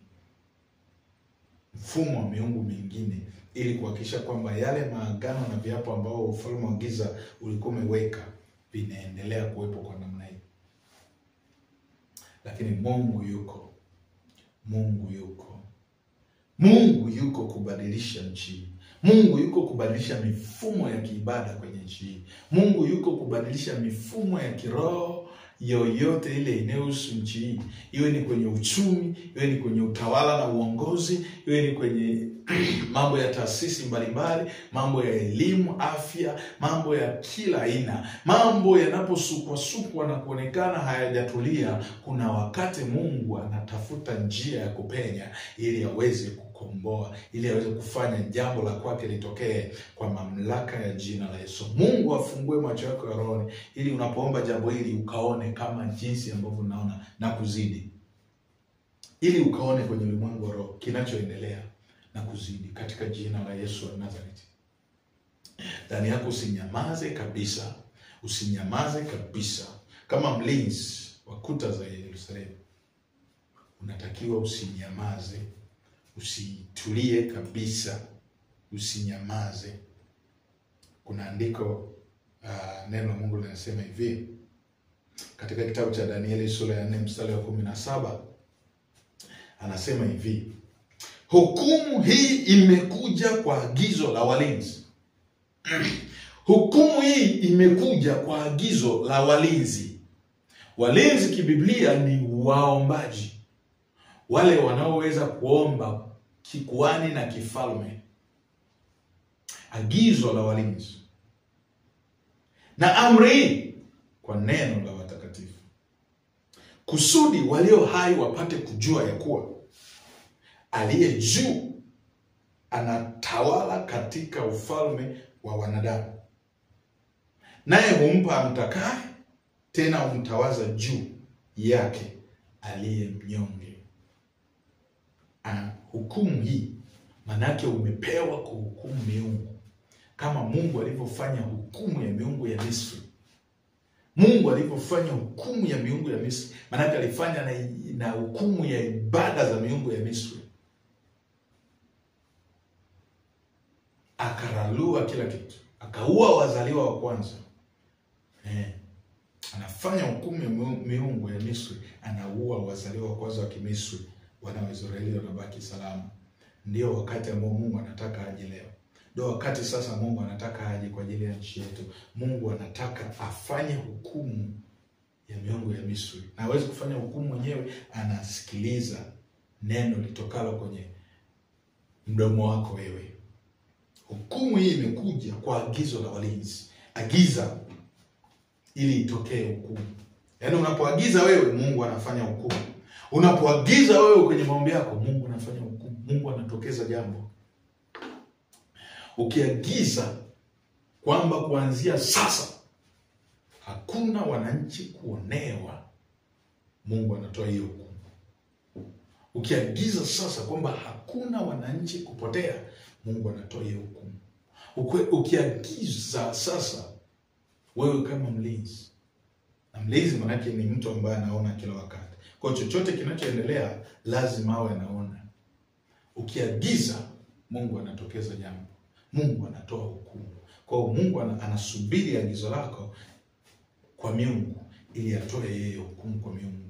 ili kuhakikisha kwamba yale maagano na viapo ambao ufalme wa giza ulikuwa umeweka vinaendelea kuwepo kwa namna hii. Lakini Mungu yuko kubadilisha nchi. Mungu yuko kubadilisha mifumo ya kiibada kwenye nchi. Mungu yuko kubadilisha mifumo ya kiroho yoyote ile inayohusu nchi hii. Iwe ni kwenye uchumi, iwe ni kwenye utawala na uongozi, iwe ni kwenye mambo ya taasisi mbalimbali, mambo ya elimu, afya, mambo ya kila aina. Mambo yanaposukwa na kuonekana hayajatulia, kuna wakati Mungu anatafuta njia ya kupenya ili aweze kukomboa, ili aweze kufanya jambo la kwake litokee kwa mamlaka ya jina la Yesu. Mungu afungue macho yako ya roho ili unapoomba jambo hili ukaone kama jinsi ambavyo unaona na kuzidi. Ili ukaone kwenye ulimwengu wa roho kinachoendelea na kuzidi katika jina la Yesu wa Nazareti. Ndani yako usinyamaze kabisa. Kama mlinzi wa kuta za Yerusalemu, unatakiwa usinyamaze, usitulie kabisa, usinyamaze. Kuna andiko neno la Mungu linasema hivi katika kitabu cha Danieli sura ya 4 mstari wa 17, anasema hivi: hukumu hii imekuja kwa agizo la walinzi. Hukumu hii imekuja kwa agizo la walinzi. Walinzi kibiblia ni waombaji, wale wanaoweza kuomba kikuani na kifalme. Agizo la walinzi na amri kwa neno la watakatifu, kusudi walio hai wapate kujua ya kuwa aliye juu anatawala katika ufalme wa wanadamu, naye humpa amtakaye, tena humtawaza juu yake aliye mnyonge. Hukumu hii manake umepewa kuhukumu miungu, kama Mungu alivyofanya hukumu ya miungu ya Misri. Mungu alivyofanya hukumu ya miungu ya Misri, manake alifanya na hukumu ya ibada za miungu ya Misri. Akaralua kila kitu, akaua wazaliwa wa kwanza. Anafanya hukumu ya miungu ya Misri, anaua wazaliwa wa kwanza wa Kimisri, wana wa Israeli wanabaki salama. Ndio wakati ambao Mungu anataka aje leo. Ndio wakati sasa Mungu anataka aje kwa ajili ya nchi yetu. Mungu anataka afanye hukumu ya miungu ya Misri. Na hawezi kufanya hukumu mwenyewe, anasikiliza neno litokalo kwenye mdomo wako wewe. Hukumu hii imekuja kwa agizo la walinzi. Agiza ili itokee hukumu. Yaani unapoagiza wewe, Mungu anafanya hukumu. Unapoagiza wewe kwenye maombi yako, Mungu anafanya hukumu. Mungu anatokeza jambo. Ukiagiza kwamba kuanzia sasa hakuna wananchi kuonewa, Mungu anatoa hiyo hukumu. Ukiagiza sasa kwamba hakuna wananchi kupotea, Mungu anatoa hiyo hukumu. Ukiagiza sasa wewe kama mlinzi, na mlinzi manake ni mtu ambaye anaona kila wakati. Kwa chochote kinachoendelea lazima awe anaona. Ukiagiza, Mungu anatokeza jambo. Mungu anatoa hukumu. Kwa hiyo Mungu anasubiri agizo lako kwa miungu ili atoe yeye hukumu kwa miungu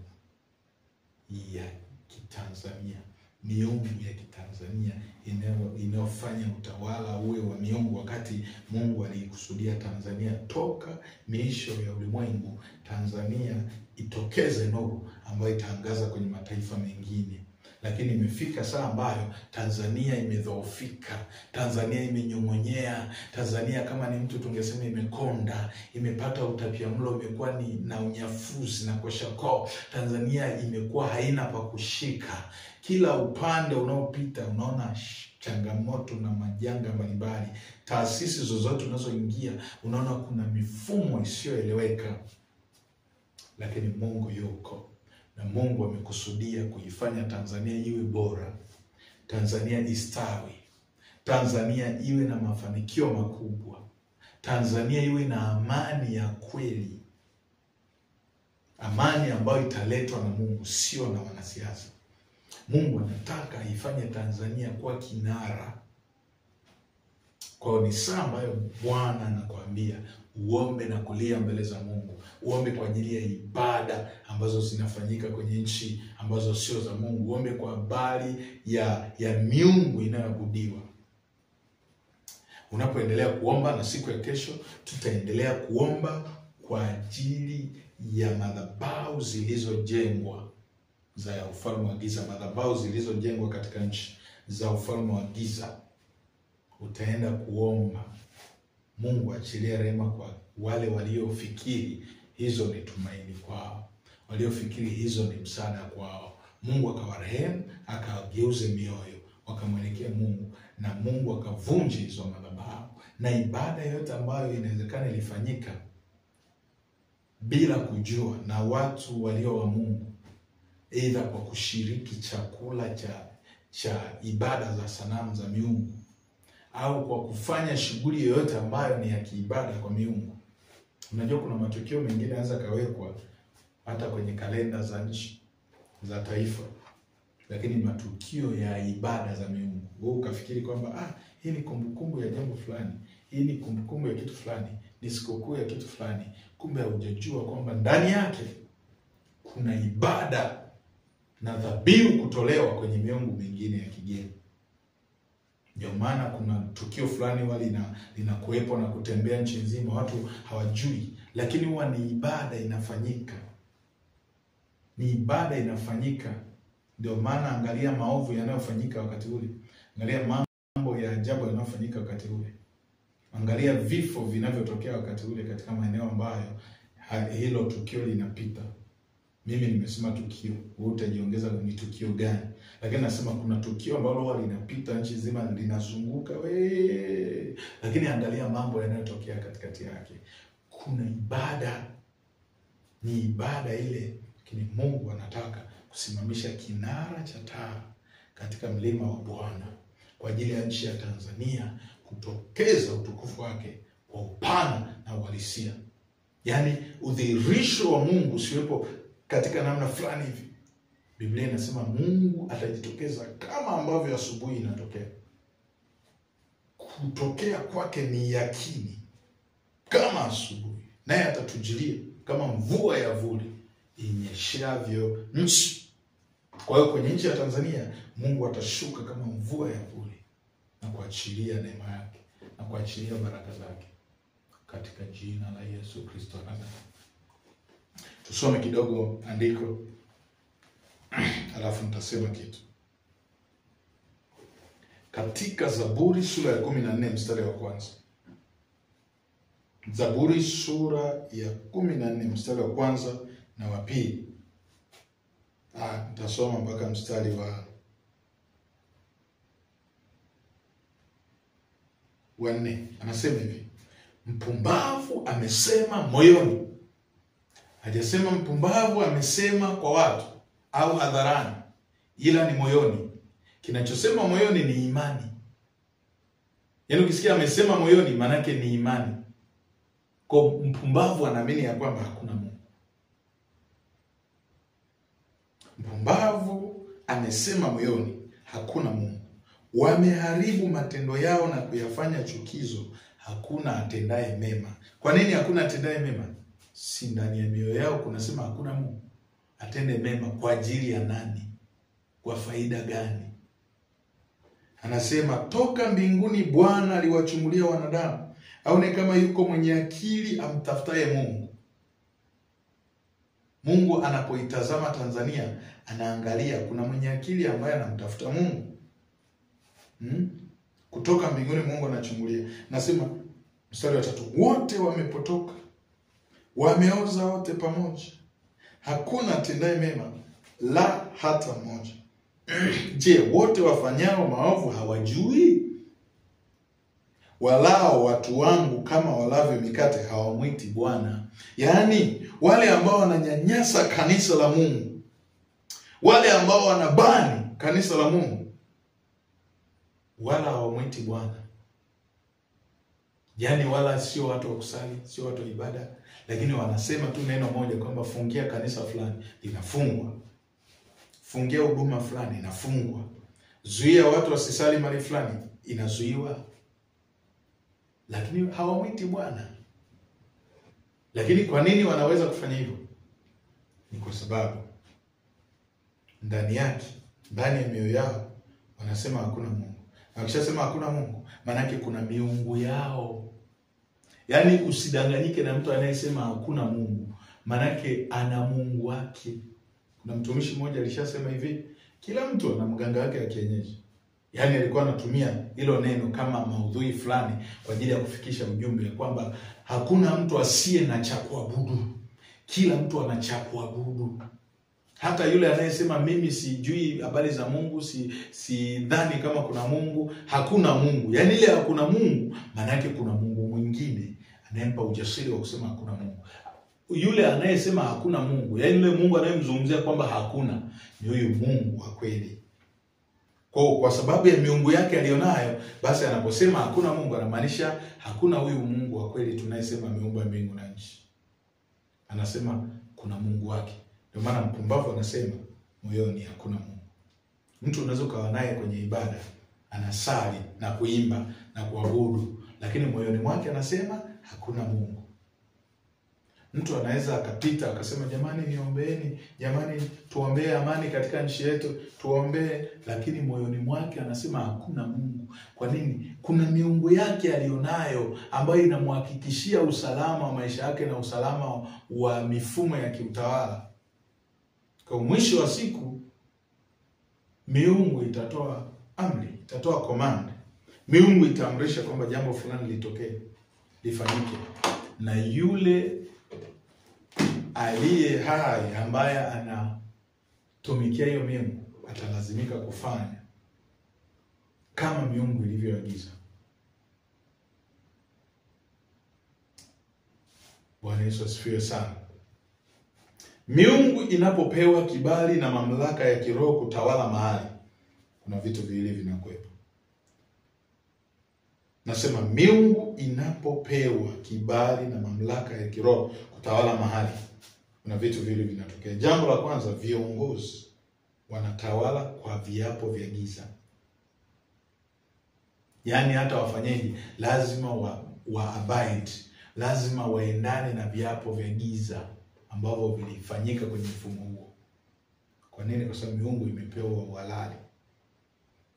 ya Kitanzania. Miungu ya Kitanzania inayofanya utawala uwe wa miungu, wakati Mungu alikusudia Tanzania toka miisho ya ulimwengu, Tanzania itokeze nuru ambayo itaangaza kwenye mataifa mengine. Lakini imefika saa ambayo Tanzania imedhoofika, Tanzania imenyong'onyea, Tanzania kama ni mtu tungesema imekonda, imepata utapiamlo, imekuwa ni na unyafuzi na koshako. Tanzania imekuwa haina pa kushika. Kila upande unaopita unaona changamoto na majanga mbalimbali. Taasisi zozote unazoingia unaona kuna mifumo isiyoeleweka. Lakini Mungu yuko. Na Mungu amekusudia kuifanya Tanzania iwe bora, Tanzania istawi, Tanzania iwe na mafanikio makubwa, Tanzania iwe na amani ya kweli, amani ambayo italetwa na Mungu, sio na wanasiasa. Mungu anataka ifanye Tanzania kuwa kinara. Kwa ni saa ambayo Bwana anakuambia uombe na kulia mbele za Mungu. Uombe kwa ajili ya ibada ambazo zinafanyika kwenye nchi ambazo sio za Mungu. Uombe kwa habari ya miungu inayoabudiwa. Unapoendelea kuomba, na siku ya kesho tutaendelea kuomba kwa ajili ya madhabahu zilizojengwa za ufalme wa giza, madhabahu zilizojengwa katika nchi za ufalme wa giza. Utaenda kuomba Mungu achilie rehema kwa wale waliofikiri hizo ni tumaini kwao, waliofikiri hizo ni msaada kwao. Mungu akawarehemu, akageuze mioyo, wakamwelekea Mungu, na Mungu akavunje hizo madhabahu. Na ibada yote ambayo inawezekana ilifanyika bila kujua na watu walio wa Mungu, aidha kwa kushiriki chakula cha ibada za sanamu za miungu, au kwa kufanya shughuli yoyote ambayo ni ya kiibada kwa miungu. Unajua kuna matukio mengine yanaweza kawekwa hata kwenye kalenda za nchi za taifa, lakini matukio ya ibada za miungu. Wewe ukafikiri kwamba hii ni kumbukumbu ya jambo fulani, hii ni kumbukumbu ya kitu fulani, ni sikukuu ya kitu fulani. Kumbe hujajua kwamba ndani yake kuna ibada na dhabihu kutolewa kwenye miungu mingine ya kigeni. Ndio maana kuna tukio fulani linakuwepo na kutembea nchi nzima, watu hawajui, lakini huwa ni ibada inafanyika. Ni ibada inafanyika. Ndio maana angalia maovu yanayofanyika wakati ule. Angalia mambo ya ajabu yanayofanyika wakati ule. Angalia vifo vinavyotokea wakati ule katika maeneo ambayo hilo tukio linapita. Mimi nimesema tukio, wewe utajiongeza ni tukio gani? Lakini nasema kuna tukio ambalo huwa linapita nchi nzima, linazunguka lakini angalia mambo yanayotokea katikati yake. Kuna ibada. Ni ibada ile. Lakini Mungu anataka kusimamisha kinara cha taa katika mlima wa Bwana kwa ajili ya nchi ya Tanzania, kutokeza utukufu wake kwa upana na uhalisia. Yaani udhihirisho wa Mungu usiwepo katika namna fulani hivi. Biblia inasema Mungu atajitokeza kama ambavyo asubuhi inatokea. Kutokea kwake ni yakini kama asubuhi, naye atatujilia kama mvua ya vuli inyeshavyo nchi. Kwa hiyo kwenye nchi ya Tanzania Mungu atashuka kama mvua ya vuli na kuachilia neema yake na kuachilia baraka zake katika jina la Yesu Kristo. Tusome kidogo andiko alafu nitasema kitu. Katika Zaburi sura ya 14 mstari wa kwanza. Zaburi sura ya 14 mstari wa kwanza na wa pili. Nitasoma mpaka mstari wa 4. Anasema hivi: mpumbavu amesema moyoni. Hajasema mpumbavu amesema kwa watu au hadharani, ila ni moyoni. Kinachosema moyoni ni imani. Yaani ukisikia amesema moyoni, maana yake ni imani. Kwa mpumbavu anaamini ya kwamba hakuna Mungu. Mpumbavu amesema moyoni, hakuna Mungu. Wameharibu matendo yao na kuyafanya chukizo, hakuna atendaye mema. Kwa nini hakuna atendaye mema? Si ndani ya mioyo yao kunasema hakuna Mungu. Atende mema kwa ajili ya nani? Kwa faida gani? Anasema toka mbinguni Bwana aliwachungulia wanadamu, aone kama yuko mwenye akili amtafutaye Mungu. Mungu anapoitazama Tanzania, anaangalia kuna mwenye akili ambaye anamtafuta Mungu. Kutoka mbinguni Mungu anachungulia. Nasema mstari wa 3, wote wamepotoka, wameoza wote pamoja, hakuna atendaye mema, la hata mmoja. Je, wote wafanyao maovu hawajui? Walao watu wangu kama walavyo mikate hawamwiti Bwana. Yaani wale ambao wananyanyasa kanisa la Mungu, wale ambao wanabani kanisa la Mungu, wala hawamwiti Bwana. Yaani wala sio watu wa kusali, sio watu wa ibada, lakini wanasema tu neno moja kwamba fungia kanisa fulani, linafungwa. Fungia huduma fulani, inafungwa. Zuia watu wasisali mahali fulani, inazuiwa. Lakini hawamwiti Bwana. Lakini kwa nini wanaweza kufanya hivyo? Ni kwa sababu ndani yake, ndani ya mioyo yao wanasema hakuna Mungu. Na wakishasema hakuna Mungu, maana yake kuna miungu yao. Yaani usidanganyike na mtu anayesema hakuna Mungu, maana yake ana Mungu wake. Kuna mtumishi mmoja alishasema hivi, kila mtu ana mganga wake wa kienyeji. Yaani alikuwa anatumia hilo neno kama maudhui fulani kwa ajili ya kufikisha ujumbe kwamba hakuna mtu asiye na cha kuabudu. Kila mtu ana cha kuabudu. Hata yule anayesema mimi sijui habari za Mungu, si dhani kama kuna Mungu, hakuna Mungu. Yaani ile hakuna Mungu, maana yake kuna Mungu mwingine anayempa ujasiri wa kusema hakuna Mungu. Yule anayesema hakuna Mungu, yaani yule Mungu anayemzungumzia kwamba hakuna, ni huyu Mungu wa kweli. Kwa sababu ya miungu yake alionayo, basi anaposema hakuna Mungu anamaanisha hakuna huyu Mungu wa kweli tunayesema ameumba mbingu na nchi. Anasema kuna Mungu wake. Ndio maana mpumbavu anasema moyoni hakuna Mungu. Mtu unaweza kuwa naye kwenye ibada, anasali na kuimba na kuabudu, lakini moyoni mwake anasema hakuna Mungu. Mtu anaweza akapita akasema jamani niombeeni, jamani tuombee amani katika nchi yetu, tuombee, lakini moyoni mwake anasema hakuna Mungu. Kwa nini? Kuna miungu yake alionayo ambayo inamhakikishia usalama wa maisha yake na usalama wa mifumo ya kiutawala. Kwa mwisho wa siku miungu itatoa amri, itatoa command. Miungu itaamrisha kwamba jambo fulani litokee, lifanyike. Na yule aliye hai ambaye anatumikia hiyo miungu atalazimika kufanya kama miungu ilivyoagiza. Bwana Yesu asifiwe sana. Miungu inapopewa kibali na mamlaka ya kiroho kutawala mahali, kuna vitu viwili vinakuwepo. Nasema miungu inapopewa kibali na mamlaka ya kiroho kutawala mahali, kuna vitu viwili vinatokea. Jambo la kwanza, viongozi wanatawala kwa viapo vya giza. Yaani hata wafanyaji lazima abide, lazima waendane na viapo vya giza ambavyo vilifanyika kwenye mfumo huo. Kwa nini? Kwa sababu miungu imepewa uhalali.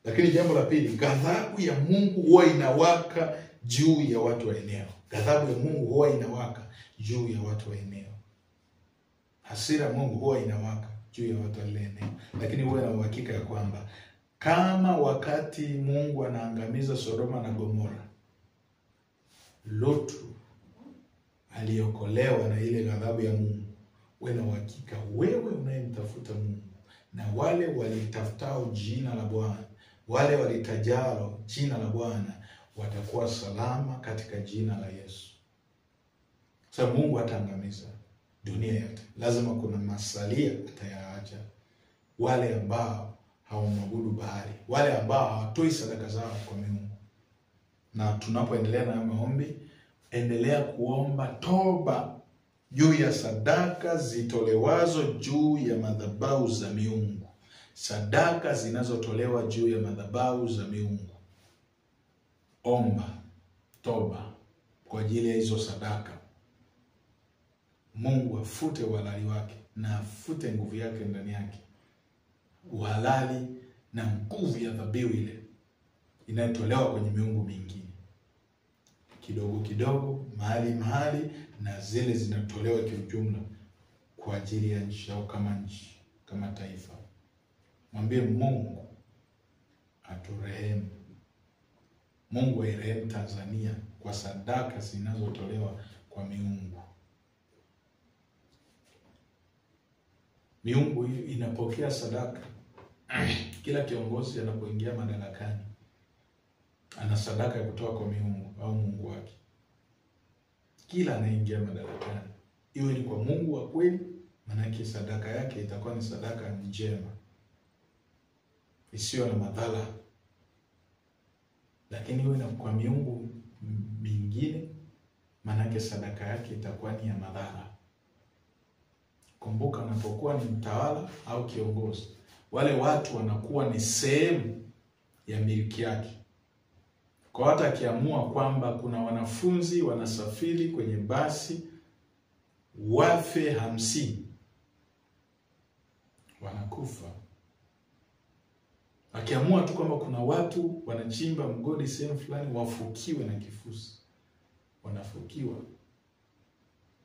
Lakini jambo la pili, ghadhabu ya Mungu huwa inawaka juu ya watu wa eneo. Ghadhabu ya Mungu huwa inawaka juu ya watu wa eneo. Hasira ya Mungu huwa inawaka juu ya watu wa eneo. Lakini huwa na uhakika ya kwamba kama wakati Mungu anaangamiza Sodoma na Gomora, Lutu aliokolewa na ile ghadhabu ya Mungu, wewe na uhakika wewe unayemtafuta Mungu na wale walitafutao jina la Bwana, wale walitajalo jina la Bwana, watakuwa salama katika jina la Yesu. Sasa Mungu ataangamiza dunia yote. Lazima kuna masalia atayaacha. Wale ambao hawamwabudu Baali, wale ambao hawatoi sadaka zao kwa miungu. Na tunapoendelea na maombi, endelea kuomba toba juu ya sadaka zitolewazo juu ya madhabahu za miungu. Sadaka zinazotolewa juu ya madhabahu za miungu. Omba toba kwa ajili ya hizo sadaka. Mungu afute uhalali wake na afute nguvu yake ndani yake. Uhalali na nguvu ya dhabihu ile inayotolewa kwenye miungu mingine, kidogo kidogo, mahali, na zile zinatolewa kiujumla kwa ajili ya nchi au kama nchi, kama taifa. Mwambie Mungu aturehemu. Mungu airehemu Tanzania kwa sadaka zinazotolewa kwa miungu. Miungu inapokea sadaka. Kila kiongozi anapoingia madarakani ana sadaka ya kutoa kwa miungu au Mungu wake. Kila anaingia madarakani, iwe ni kwa Mungu wa kweli, maana sadaka yake itakuwa ni sadaka njema, isiyo na madhara. Lakini iwe na kwa miungu mingine, maana sadaka yake itakuwa ni ya madhara. Kumbuka, unapokuwa ni mtawala au kiongozi, wale watu wanakuwa ni sehemu ya miliki yake. Kwa hata akiamua kwamba kuna wanafunzi wanasafiri kwenye basi wafe 50, wanakufa. Akiamua tu kwamba kuna watu wanachimba mgodi sehemu fulani wafukiwe na kifusi, wanafukiwa.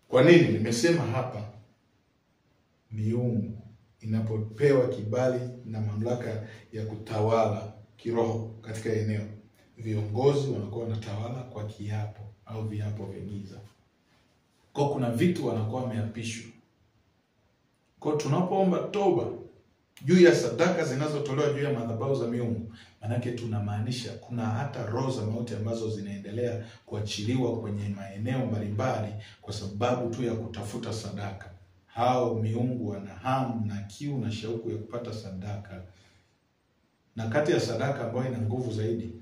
Kwa nini? Nimesema hapa, miungu inapopewa kibali na mamlaka ya kutawala kiroho katika eneo, viongozi wanakuwa wanatawala kwa kiapo au viapo vya giza. Kwa kuna vitu wanakuwa wameapishwa. Kwa tunapoomba toba juu ya sadaka zinazotolewa juu ya madhabahu za miungu, manake tunamaanisha kuna hata roho za mauti ambazo zinaendelea kuachiliwa kwenye maeneo mbalimbali kwa sababu tu ya kutafuta sadaka. Hao miungu wana hamu na kiu na shauku ya kupata sadaka. Na kati ya sadaka ambayo ina nguvu zaidi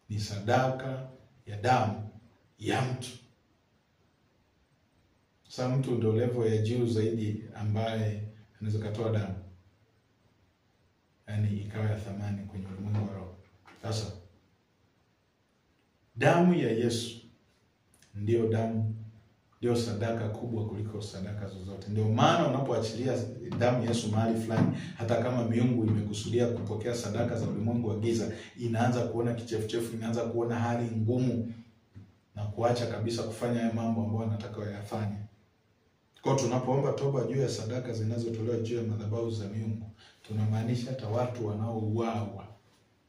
ni sadaka ya damu ya mtu. Sasa mtu ndio level ya juu zaidi ambaye anaweza kutoa damu, yaani ikawa ya thamani kwenye ulimwengu wa roho. Sasa damu ya Yesu ndio sadaka kubwa kuliko sadaka zozote. Ndio maana unapoachilia damu ya Yesu mahali fulani, hata kama miungu imekusudia kupokea sadaka za ulimwengu wa giza, inaanza kuona kichefuchefu, inaanza kuona hali ngumu na kuacha kabisa kufanya mambo ambayo anataka yafanye. Kwa tunapoomba toba juu ya sadaka zinazotolewa juu ya madhabahu za miungu, tunamaanisha hata watu wanaouawa,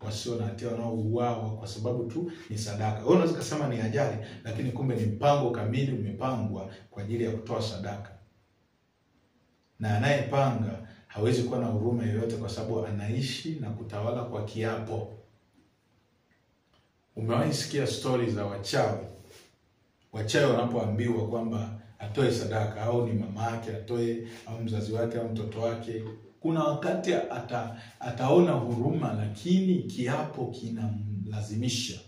wasio na hatia wanaouawa kwa sababu tu ni sadaka. Wewe unaweza kusema ni ajali, lakini kumbe ni mpango kamili umepangwa kwa ajili ya kutoa sadaka. Na anayepanga hawezi kuwa na huruma yoyote kwa sababu anaishi na kutawala kwa kiapo. Umewahi sikia story za wachawi? Wachawi wanapoambiwa kwamba atoe sadaka, au ni mama yake atoe, au mzazi wake au mtoto wake, kuna wakati ataona huruma, lakini kiapo kinamlazimisha.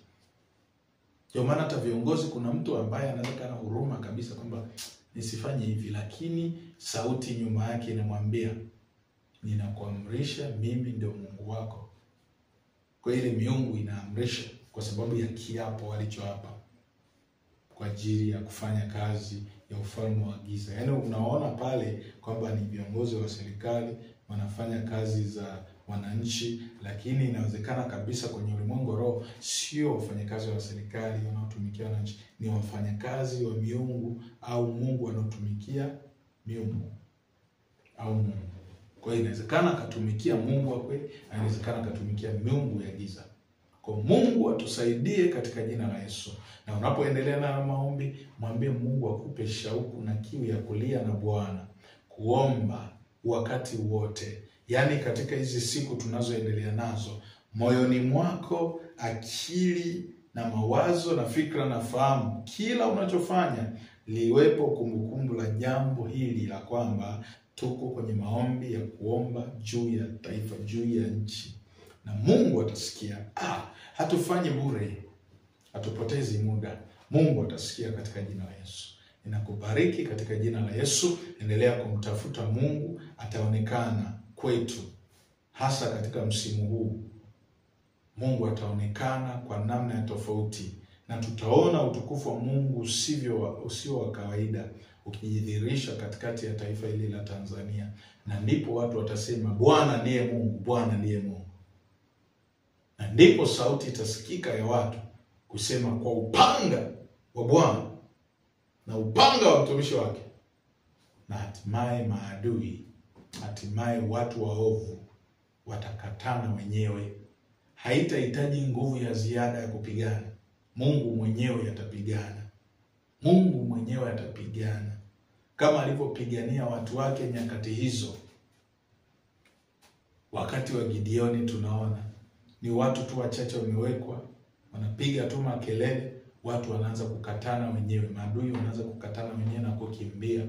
Ndio maana hata viongozi, kuna mtu ambaye anataka na huruma kabisa kwamba nisifanye hivi, lakini sauti nyuma yake inamwambia ninakuamrisha, mimi ndio Mungu wako. Kwa ile miungu inaamrisha kwa sababu ya kiapo walichoapa kwa ajili ya kufanya kazi ya ufalme wa giza. Yaani unaona pale kwamba ni viongozi wa serikali wanafanya kazi za wananchi, lakini inawezekana kabisa kwenye ulimwengu wa roho sio wafanyakazi wa serikali wanaotumikia wananchi, ni wafanyakazi wa miungu au Mungu wanaotumikia miungu au Mungu. Kwa hiyo inawezekana akatumikia Mungu wa kweli, inawezekana akatumikia miungu ya giza. Kwa Mungu atusaidie katika jina la Yesu. Na unapoendelea na maombi, mwambie Mungu akupe shauku na kiu ya kulia na Bwana, kuomba wakati wote. Yaani katika hizi siku tunazoendelea nazo, moyoni mwako, akili na mawazo na fikra na fahamu, kila unachofanya liwepo kumbukumbu la jambo hili la kwamba tuko kwenye maombi ya kuomba juu ya taifa, juu ya nchi. Na Mungu atasikia. Hatufanyi bure, hatupotezi muda. Mungu atasikia katika jina la Yesu. Ninakubariki katika jina la Yesu. Endelea kumtafuta Mungu, ataonekana kwetu hasa katika msimu huu. Mungu ataonekana kwa namna ya tofauti, na tutaona utukufu wa Mungu usio wa kawaida ukijidhihirisha katikati ya taifa hili la Tanzania. Na ndipo watu watasema Bwana ndiye Mungu, Bwana ndiye Mungu. Na ndipo sauti itasikika ya watu kusema, kwa upanga wa Bwana na upanga wa mtumishi wake. Na hatimaye maadui, hatimaye watu waovu watakatana wenyewe. Haitahitaji nguvu ya ziada ya kupigana. Mungu mwenyewe atapigana. Mungu mwenyewe atapigana. Kama alivyopigania watu wake nyakati hizo. Wakati wa Gideoni tunaona ni watu tu wachache wamewekwa, wanapiga tu makelele, watu wanaanza kukatana wenyewe, maadui wanaanza kukatana wenyewe na kukimbia.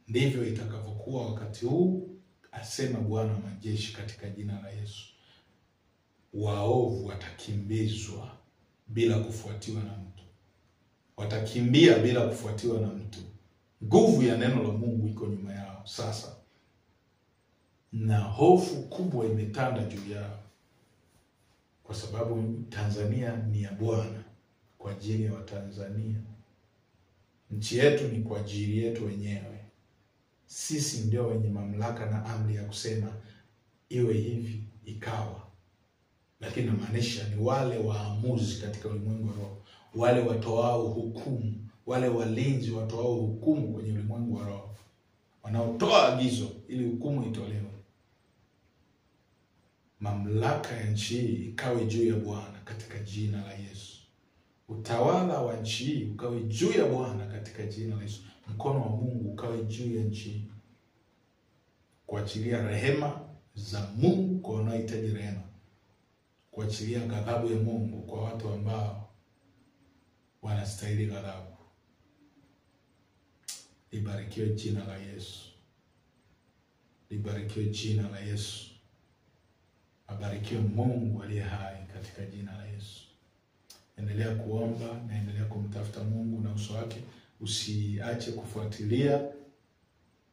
Ndivyo itakavyokuwa wakati huu, asema Bwana wa majeshi, katika jina la Yesu. Waovu watakimbizwa bila kufuatiwa na mtu. Watakimbia bila kufuatiwa na mtu. Nguvu ya neno la Mungu iko nyuma yao sasa. Na hofu kubwa imetanda juu yao. Kwa sababu Tanzania ni ya Bwana, kwa ajili ya Watanzania. Nchi yetu ni kwa ajili yetu wenyewe. Sisi ndio wenye mamlaka na amri ya kusema iwe hivi, ikawa. Lakini namaanisha ni wale waamuzi katika ulimwengu wa roho, wale watoao hukumu, wale walinzi watoao hukumu kwenye ulimwengu wa roho, wanaotoa agizo ili hukumu itolewe. Mamlaka ya nchi hii ikawe juu ya Bwana katika jina la Yesu. Utawala wa nchi hii ukawe juu ya Bwana katika jina la Yesu. Mkono wa Mungu ukawe juu ya nchi hii, kuachilia rehema za Mungu kwa wanaohitaji rehema, kuachilia ghadhabu ya Mungu kwa watu ambao wanastahili ghadhabu. Libarikiwe jina la Yesu. Libarikiwe jina la Yesu. Abarikiwe Mungu aliye hai katika jina la Yesu. Endelea kuomba na endelea kumtafuta Mungu na uso wake. Usiache kufuatilia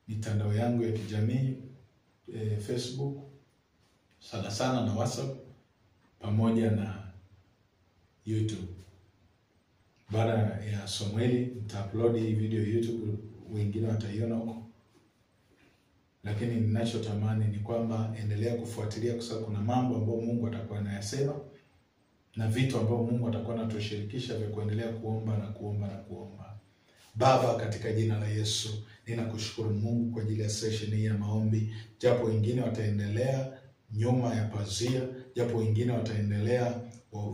mitandao yangu ya kijamii, Facebook, sana na WhatsApp, pamoja na YouTube. Baada ya somo hili nitaupload hii video YouTube, wengine wataiona huko. Lakini ninachotamani ni kwamba endelea kufuatilia, kwa sababu kuna mambo ambayo Mungu atakuwa anayasema na vitu ambavyo Mungu atakuwa anatushirikisha vya kuendelea kuomba na kuomba na kuomba. Baba, katika jina la Yesu, ninakushukuru Mungu kwa ajili ya session hii ya maombi. Japo wengine wataendelea nyuma ya pazia, japo wengine wataendelea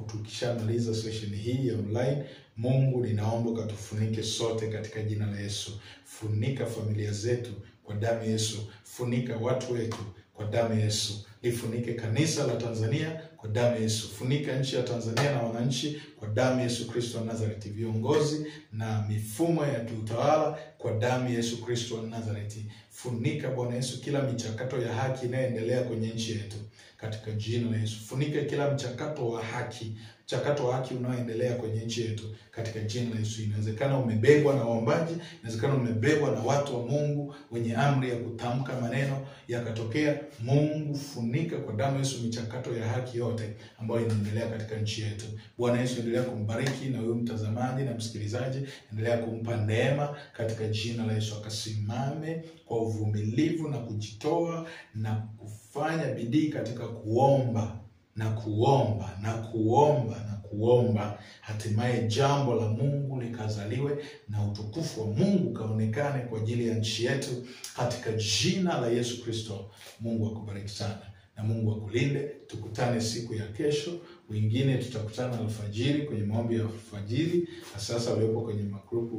tukishamaliza session hii ya online. Mungu, ninaomba ukatufunike sote katika jina la Yesu. Funika familia zetu kwa damu ya Yesu. Funika watu wetu kwa damu ya Yesu. Lifunike kanisa la Tanzania kwa damu ya Yesu. Funika nchi ya Tanzania na wananchi kwa damu ya Yesu Kristo wa Nazareti. Viongozi na mifumo ya kiutawala kwa damu ya Yesu Kristo wa Nazareti. Funika Bwana Yesu kila michakato ya haki inayoendelea kwenye nchi yetu katika jina la Yesu. Funika kila mchakato wa haki, mchakato wa haki unaoendelea kwenye nchi yetu katika jina la Yesu. Inawezekana umebebwa na waombaji, inawezekana umebebwa na watu wa Mungu wenye amri ya kutamka maneno yakatokea. Mungu, funika kwa damu ya Yesu michakato ya haki yote ambayo inaendelea katika nchi yetu. Bwana Yesu, endelea kumbariki na wewe mtazamaji na msikilizaji, endelea kumpa neema katika jina la Yesu. Akasimame kwa uvumilivu na kujitoa na kufanya bidii katika kuomba na kuomba na kuomba na kuomba, hatimaye jambo la Mungu likazaliwe na utukufu wa Mungu kaonekane kwa ajili ya nchi yetu katika jina la Yesu Kristo. Mungu akubariki sana na Mungu akulinde. Tukutane siku ya kesho. Wengine tutakutana alfajiri kwenye maombi ya alfajiri, sasa waliopo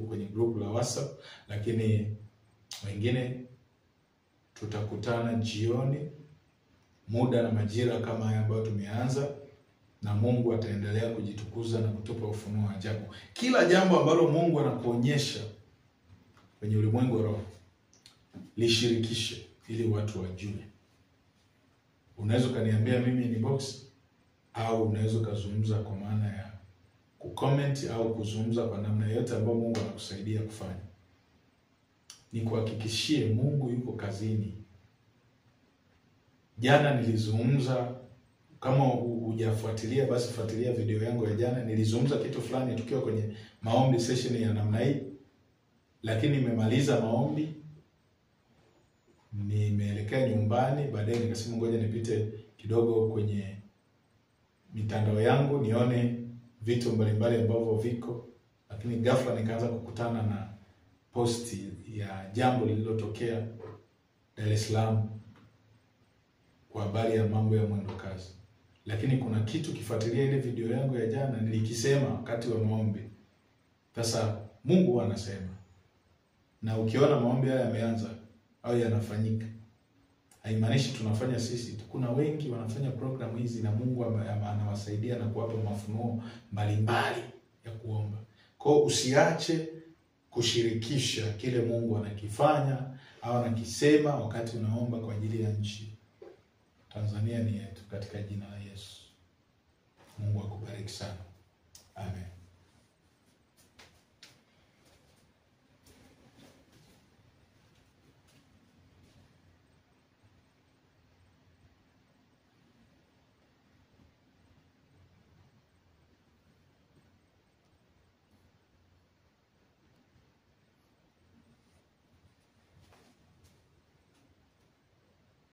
kwenye group la WhatsApp, lakini wengine tutakutana jioni, muda na majira kama haya ambayo tumeanza, na Mungu ataendelea kujitukuza na kutupa ufunuo wa ajabu. Kila jambo ambalo Mungu anakuonyesha kwenye ulimwengu wa roho, lishirikishe ili watu wajue. Unaweza kaniambia mimi inbox, au unaweza kuzungumza kwa maana ya kucomment au kuzungumza kwa namna yote ambayo Mungu anakusaidia kufanya. Nikuhakikishie Mungu yuko kazini. Jana nilizungumza, kama hujafuatilia basi fuatilia video yangu ya jana. Nilizungumza kitu fulani tukiwa kwenye maombi session ya namna hii, lakini nimemaliza maombi, nimeelekea nyumbani. Baadaye nikasema ngoja nipite kidogo kwenye mitandao yangu nione vitu mbalimbali ambavyo viko, lakini ghafla nikaanza kukutana na posti ya jambo lililotokea Dar es Salaam kwa habari ya mambo ya mwendo kasi. Lakini kuna kitu kifuatilia ile video yangu ya jana nilikisema wakati wa maombi. Sasa Mungu anasema. Na ukiona maombi haya yameanza au yanafanyika, haimaanishi tunafanya sisi. Kuna wengi wanafanya program hizi na Mungu anawasaidia na kuwapa mafunuo mbalimbali ya kuomba. Kwa hiyo usiache kushirikisha kile Mungu anakifanya au anakisema wakati unaomba kwa ajili ya nchi. Tanzania ni yetu katika jina la Yesu. Mungu akubariki sana. Amen.